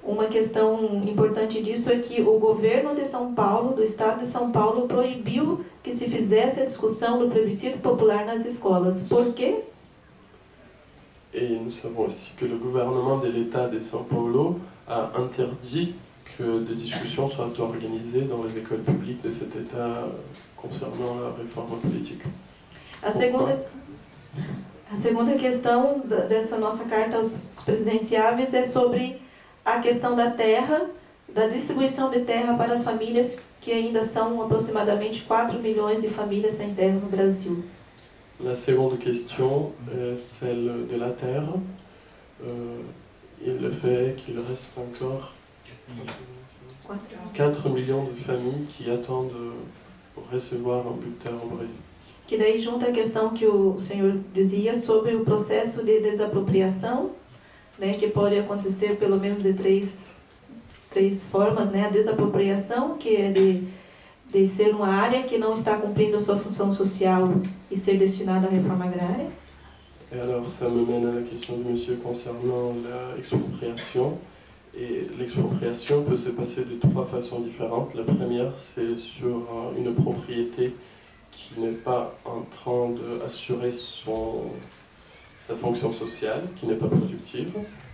uma questão importante disso é que o governo de São Paulo, do estado de São Paulo, proibiu que se fizesse a discussão do plebiscito popular nas escolas. Por quê? Et nous savons aussi que le gouvernement de l'État de São Paulo a interdit que des discussions soient organisées dans les écoles publiques de cet État concernant la réforme politique. A segunda questão dessa nossa carta aos presidenciáveis é sobre a questão da terra, da distribuição de terra para as famílias, que ainda são aproximadamente 4 milhões de famílias sem terra no Brasil. La seconde question est celle de la terre et le fait qu'il reste encore 4 millions de familles qui attendent pour recevoir un bout de terre au Brésil. Que daí junta a questão que o senhor dizia sobre o processo de desapropriação, né, que pode acontecer pelo menos de três formas, né? A desapropriação, que é de ser uma área que não está cumprindo a sua função social e ser destinada à reforma agrária. Et alors ça me mène à la question de monsieur concernant l'expropriation. Et l'expropriation peut se passer de 3 façons différentes. La première, c'est sur une propriété qui n'est pas en train d'assurer sa fonction sociale, qui n'est pas productive,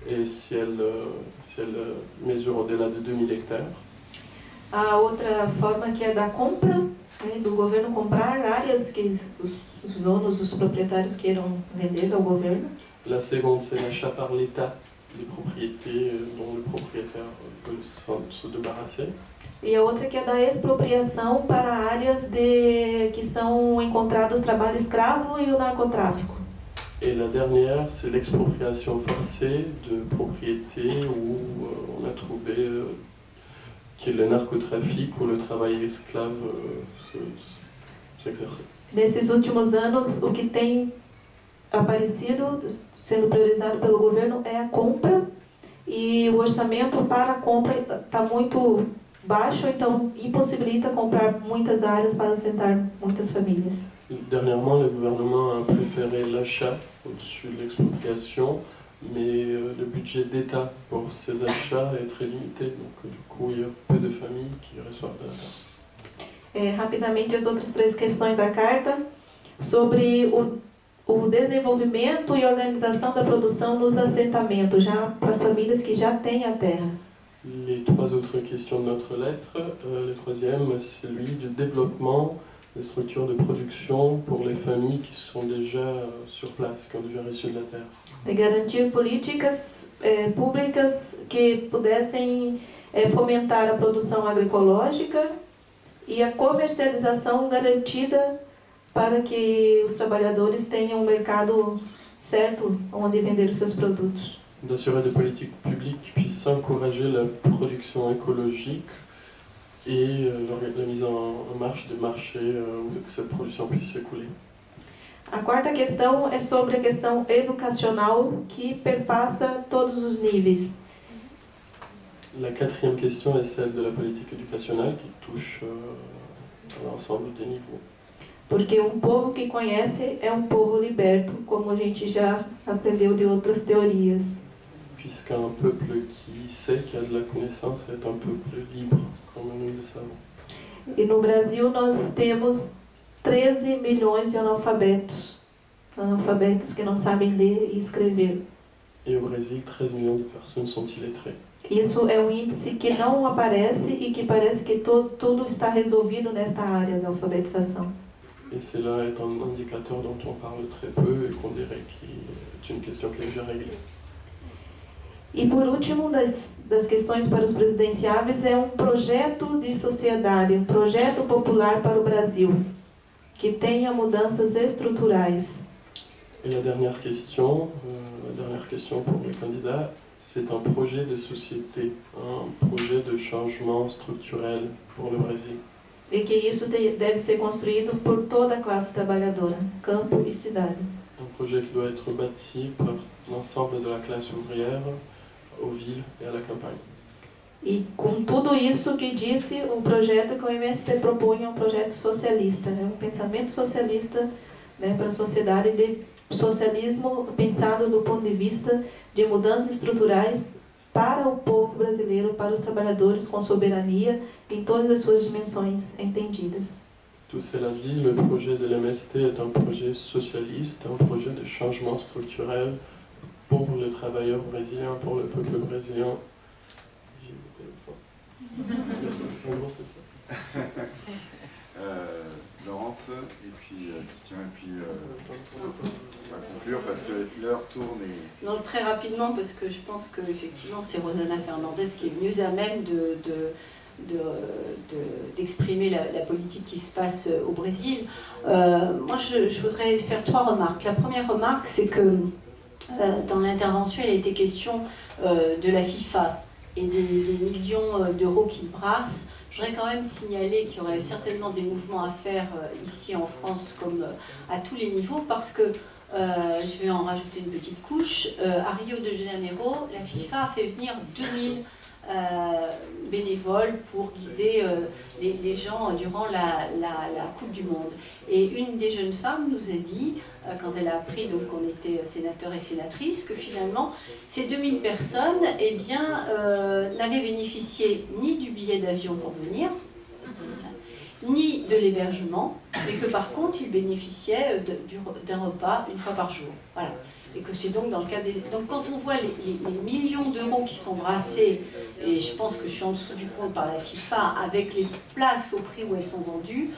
et si elle mesure au-delà de 2000 hectares. A outra forma que é da compra, né, do governo comprar áreas que os donos, os proprietários queiram vender ao governo. La seconde, c'est l'achat par l'État des propriétés dont le propriétaire veut se débarrasser. E a outra que é da expropriação para áreas que são encontrados trabalho escravo e o narcotráfico. Et la dernière, c'est l'expropriation forcée de propriétés où on a trouvé que le narcotrafic ou le travail esclave s'exerçait. Nesses últimos anos, o que tem aparecido, sendo priorizado pelo governo, é a compra, e o orçamento para a compra está muito baixo, então impossibilita comprar muitas áreas para assentar muitas famílias. Dernièrement, le gouvernement a préféré l'achat au-dessus de l'expropriation, mais le budget d'État pour ces achats est très limité, donc du coup il y a peu de familles qui reçoivent de la terre. Rapidamente, as outras 3 questões da carta, sobre o desenvolvimento e organização da produção nos assentamentos, já para as famílias que já têm a terra. Les 3 autres questions de notre lettre, le troisième, c'est celui du développement des structures de production pour les familles qui sont déjà sur place, qui ont déjà reçu de la terre. De garantir políticas públicas que pudessem fomentar a produção agroecológica e a comercialização garantida para que os trabalhadores tenham um mercado certo onde vender os seus produtos. D'assurer des politiques publiques qui puissent encourager la production écologique et la mise en marche des marchés où cette production puisse s'écouler. A quarta questão é sobre a questão educacional que perpassa todos os níveis. La quatrième question est celle de la politique éducationnelle qui touche l'ensemble des niveaux. Porque um povo que conhece é um povo liberto, como a gente já aprendeu de outras teorias. Puisqu'un peuple qui sait qu'il y a de la connaissance est un peuple libre, comme nous le savons. E no Brasil nós temos 13 milhões de analfabetos que não sabem ler e escrever. Et au Brésil, 13 millions de personnes sont illettrées. Isso é um índice que não aparece e que parece que tudo está resolvido nesta área da alfabetização. Et cela est un indicateur dont on parle très peu et qu'on dirait qu'il est une question qui est déjà réglée. E por último, das questões para os presidenciáveis, é um projeto de sociedade, um projeto popular para o Brasil, que tenha mudanças estruturais. Et la dernière question pour les candidats, c'est un projet de société, un projet de changement structurel pour le Brésil. E que isso deve ser construído por toda a classe trabalhadora, campo e cidade. Un projet qui doit être bâti par l'ensemble de la classe ouvrière, aux villes et à la campagne. E com tudo isso que disse, o projeto que o MST propõe é um projeto socialista, um pensamento socialista, né, para a sociedade de socialismo pensado do ponto de vista de mudanças estruturais para o povo brasileiro, para os trabalhadores, com soberania em todas as suas dimensões entendidas. Tout cela dit, le projet de l'MST est un projet socialiste, un projet de changement structurel pour les travailleurs brésiliens, pour le peuple brésilien. Laurence, et puis Christian, et puis on va conclure parce que l'heure tourne et... Non, très rapidement, parce que je pense qu'effectivement c'est Rosana Fernandez qui est mieux à même d'exprimer la politique qui se passe au Brésil. Moi, je voudrais faire 3 remarques. La première remarque, c'est que dans l'intervention, il a été question de la FIFA et des millions d'euros qu'il brasse. Je voudrais quand même signaler qu'il y aurait certainement des mouvements à faire ici en France, comme à tous les niveaux, parce que, je vais en rajouter une petite couche, à Rio de Janeiro, la FIFA a fait venir 2000 bénévoles pour guider les gens durant la Coupe du Monde. Et une des jeunes femmes nous a dit, quand elle a appris qu'on était sénateur et sénatrice, que finalement ces 2000 personnes eh bien, n'avaient bénéficié ni du billet d'avion pour venir, ni de l'hébergement, mais que par contre ils bénéficiaient d'un repas une fois par jour. Voilà. Et que c'est donc dans le cas des... Donc quand on voit les millions d'euros qui sont brassés, et je pense que je suis en dessous du compte par la FIFA, avec les places au prix où elles sont vendues,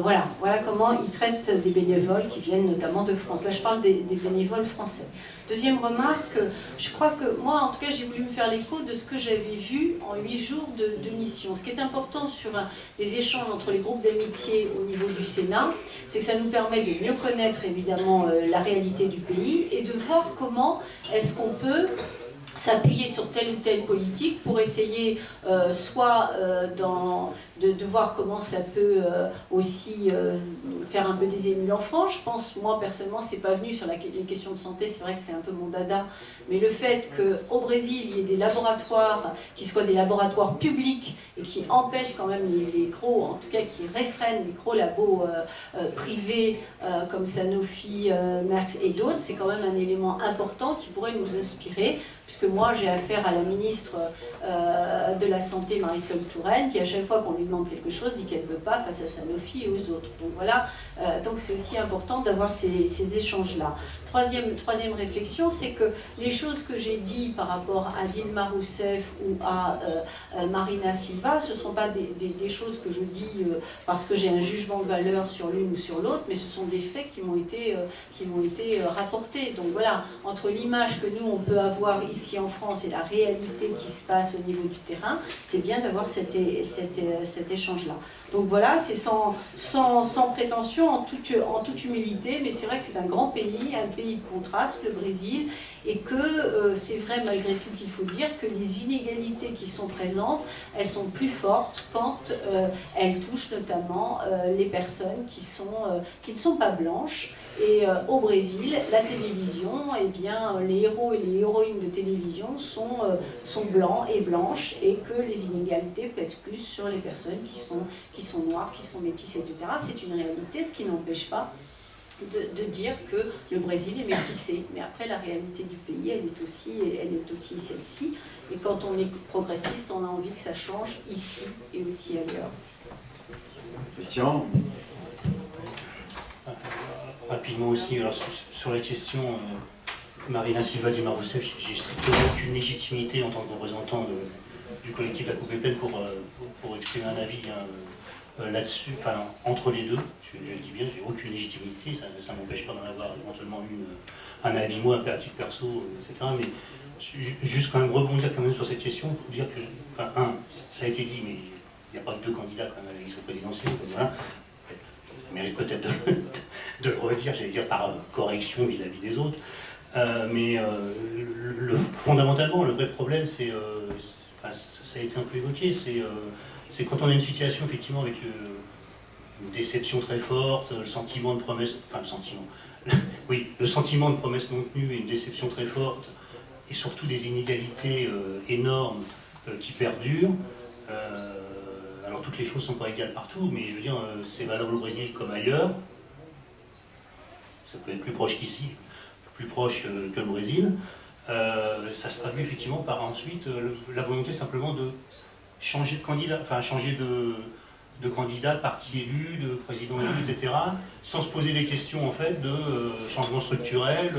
voilà comment ils traitent des bénévoles qui viennent notamment de France. Là, je parle des bénévoles français. Deuxième remarque, je crois que moi, en tout cas, j'ai voulu me faire l'écho de ce que j'avais vu en 8 jours de mission. Ce qui est important sur des échanges entre les groupes d'amitié au niveau du Sénat, c'est que ça nous permet de mieux connaître évidemment la réalité du pays et de voir comment est-ce qu'on peut s'appuyer sur telle ou telle politique pour essayer soit de voir comment ça peut aussi faire un peu des émules en France. Je pense, moi personnellement, c'est pas venu sur les questions de santé, c'est vrai que c'est un peu mon dada, mais le fait qu'au Brésil, il y ait des laboratoires qui soient des laboratoires publics et qui empêchent quand même les gros, en tout cas qui réfrènent les gros labos privés comme Sanofi, Merck et d'autres, c'est quand même un élément important qui pourrait nous inspirer, puisque moi j'ai affaire à la ministre de la Santé, Marisol Touraine, qui à chaque fois qu'on lui demande quelque chose dit qu'elle ne veut pas face à Sanofi et aux autres. Donc voilà, donc c'est aussi important d'avoir ces échanges-là. Troisième réflexion, c'est que les choses que j'ai dites par rapport à Dilma Rousseff ou à Marina Silva, ce ne sont pas des choses que je dis parce que j'ai un jugement de valeur sur l'une ou sur l'autre, mais ce sont des faits qui m'ont été rapportés. Donc voilà, entre l'image que nous on peut avoir ici en France et la réalité qui se passe au niveau du terrain, c'est bien d'avoir cet échange-là. Donc voilà, c'est sans prétention, en toute humilité, mais c'est vrai que c'est un grand pays, un pays de contraste, le Brésil, et que c'est vrai malgré tout qu'il faut dire que les inégalités qui sont présentes, elles sont plus fortes quand elles touchent notamment les personnes qui ne sont pas blanches. Et au Brésil, la télévision, eh bien, les héros et les héroïnes de télévision sont blancs et blanches, et que les inégalités pèsent plus sur les personnes qui sont noires, qui sont métisses, etc. C'est une réalité, ce qui n'empêche pas de dire que le Brésil est métissé. Mais après, la réalité du pays, elle est aussi celle-ci. Et quand on est progressiste, on a envie que ça change ici et aussi ailleurs. Christian ? Rapidement aussi, alors, sur la question Marina Silva, Dilma Rousseff, j'ai strictement aucune légitimité en tant que représentant du collectif La Coupe est pleine pour exprimer un avis là-dessus, enfin entre les deux. Je le dis bien, j'ai aucune légitimité, ça ne m'empêche pas d'en avoir éventuellement un avis, moi, un titre perso, etc. Mais juste quand même rebondir quand même sur cette question pour dire que, enfin, ça a été dit, mais il n'y a pas que 2 candidats quand même à l'élection présidentielle, voilà. Ça mérite peut-être de le redire, j'allais dire par correction vis-à-vis des autres. Mais fondamentalement, le vrai problème, c'est, ça a été un peu évoqué, c'est quand on a une situation effectivement avec une déception très forte, le sentiment de promesse, le sentiment de promesse non tenue et une déception très forte, et surtout des inégalités énormes qui perdurent. Alors toutes les choses ne sont pas égales partout, mais je veux dire, c'est valable au Brésil comme ailleurs. Ça peut être plus proche qu'ici. plus proche que le Brésil. Ça se traduit effectivement par ensuite la volonté simplement de changer de candidat, enfin changer de candidat, de parti élu, de président élu, etc., sans se poser les questions en fait de changement structurel,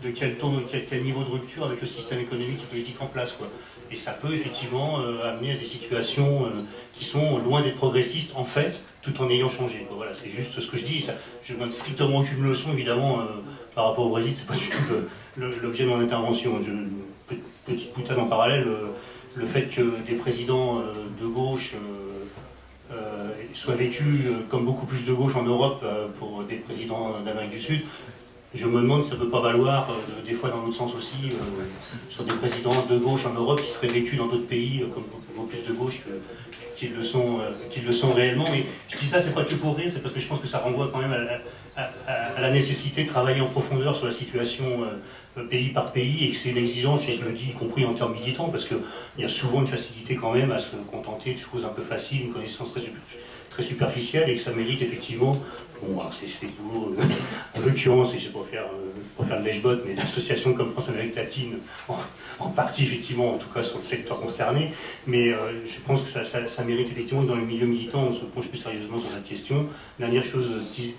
de quel niveau de rupture avec le système économique et politique en place, quoi. Et ça peut effectivement amener à des situations qui sont loin d'être progressistes en fait, tout en ayant changé, quoi. Voilà, c'est juste ce que je dis. Ça, je ne donne strictement aucune leçon évidemment par rapport au Brésil, c'est pas du tout l'objet de mon intervention. Petite boutade en parallèle, le fait que des présidents de gauche soient vêtus comme beaucoup plus de gauche en Europe pour des présidents d'Amérique du Sud, je me demande si ça ne peut pas valoir des fois dans l'autre sens aussi sur des présidents de gauche en Europe qui seraient vêtus dans d'autres pays comme beaucoup plus de gauche qu'ils le sont réellement. Mais je dis ça, c'est pas que pour rire, c'est parce que je pense que ça renvoie quand même à la nécessité de travailler en profondeur sur la situation pays par pays, et que c'est une exigence, et je le dis y compris en termes militants, parce qu'il y a souvent une facilité quand même à se contenter de choses un peu faciles, une connaissance très superficielle, et que ça mérite effectivement, bon, c'est pour, en l'occurrence, et je ne vais pas faire de lèche-botte, mais d'associations comme France-Amérique latine, en partie effectivement, en tout cas sur le secteur concerné, mais je pense que ça mérite effectivement que dans le milieu militant, on se penche plus sérieusement sur cette question. Dernière chose,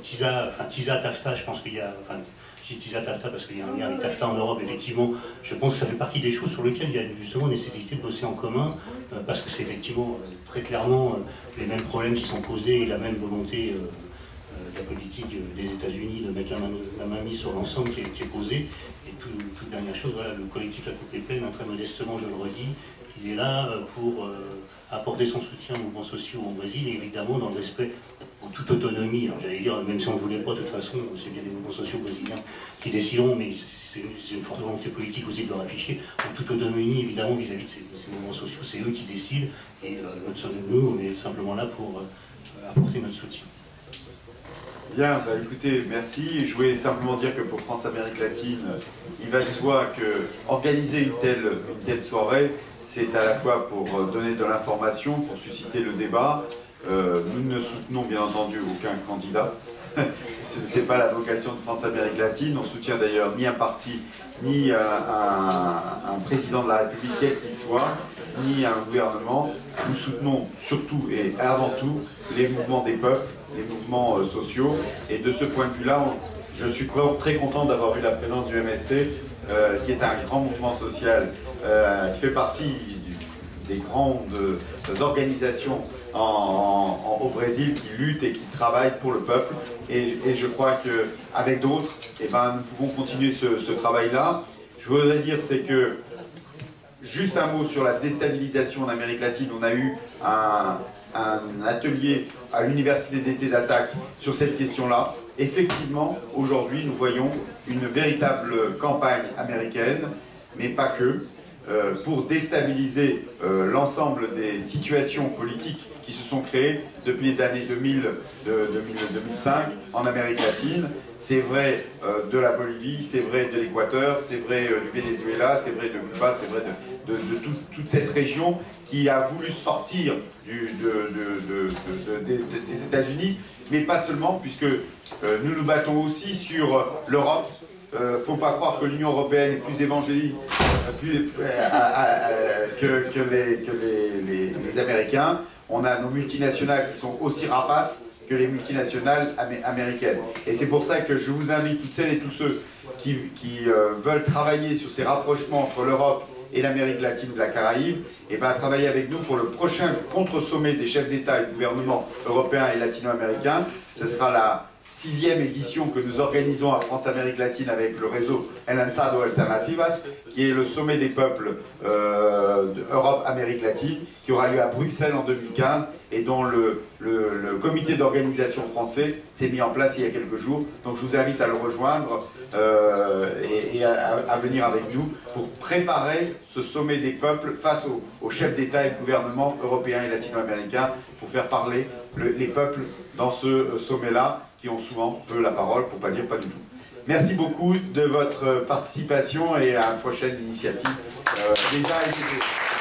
TISA-TAFTA, je pense qu'il y a... Enfin, j'ai TISA TAFTA parce qu'il y a un lien avec TAFTA en Europe, effectivement. Je pense que ça fait partie des choses sur lesquelles il y a justement nécessité de bosser en commun, parce que c'est effectivement très clairement les mêmes problèmes qui sont posés et la même volonté de la politique des États-Unis de mettre la main mise sur l'ensemble qui est posée. Et toute dernière chose, voilà, le collectif La Coupe est pleine, très modestement, je le redis, il est là pour apporter son soutien aux mouvements sociaux au Brésil, et évidemment dans le respect en toute autonomie. Alors j'allais dire, même si on ne voulait pas, de toute façon, c'est bien les mouvements sociaux brésiliens qui décideront, mais c'est une forte volonté politique aussi de leur afficher, en toute autonomie, évidemment, vis-à-vis de ces mouvements sociaux. C'est eux qui décident, et nous, on est simplement là pour apporter notre soutien. Bien, bah écoutez, merci. Je voulais simplement dire que pour France-Amérique latine, il va de soi que organiser une telle soirée, c'est à la fois pour donner de l'information, pour susciter le débat. Nous ne soutenons bien entendu aucun candidat. Ce n'est pas la vocation de France-Amérique latine. On soutient d'ailleurs ni un parti, ni un président de la République, quel qu'il soit, ni un gouvernement. Nous soutenons surtout et avant tout les mouvements des peuples, les mouvements sociaux. Et de ce point de vue-là, je suis très content d'avoir vu la présence du MST, qui est un grand mouvement social, qui fait partie des grandes organisations au Brésil qui luttent et qui travaillent pour le peuple. Et je crois qu'avec d'autres, eh ben, nous pouvons continuer ce travail-là. Je voudrais dire, c'est que, juste un mot sur la déstabilisation en Amérique latine, on a eu un atelier à l'université d'été d'Attaque sur cette question-là. Effectivement, aujourd'hui, nous voyons une véritable campagne américaine, mais pas que, pour déstabiliser l'ensemble des situations politiques qui se sont créées depuis les années 2005 en Amérique latine. C'est vrai de la Bolivie, c'est vrai de l'Équateur, c'est vrai du Venezuela, c'est vrai de Cuba, c'est vrai de toute cette région qui a voulu sortir des États-Unis, mais pas seulement, puisque nous nous battons aussi sur l'Europe. Il ne faut pas croire que l'Union européenne est plus évangélique que les Américains. On a nos multinationales qui sont aussi rapaces que les multinationales américaines. Et c'est pour ça que je vous invite, toutes celles et tous ceux qui veulent travailler sur ces rapprochements entre l'Europe et l'Amérique latine ou la Caraïbe, et ben, à travailler avec nous pour le prochain contre-sommet des chefs d'État et de gouvernement européens et latino-américains. Ce sera la 6e édition que nous organisons à France-Amérique latine avec le réseau El Lanzado Alternativas, qui est le sommet des peuples Europe-Amérique latine, qui aura lieu à Bruxelles en 2015 et dont le comité d'organisation français s'est mis en place il y a quelques jours. Donc je vous invite à le rejoindre et à venir avec nous pour préparer ce sommet des peuples face aux chefs d'État et de gouvernement européens et latino-américains, pour faire parler les peuples dans ce sommet-là, qui ont souvent peu la parole, pour ne pas dire pas du tout. Merci beaucoup de votre participation et à une prochaine initiative des uns et des autres.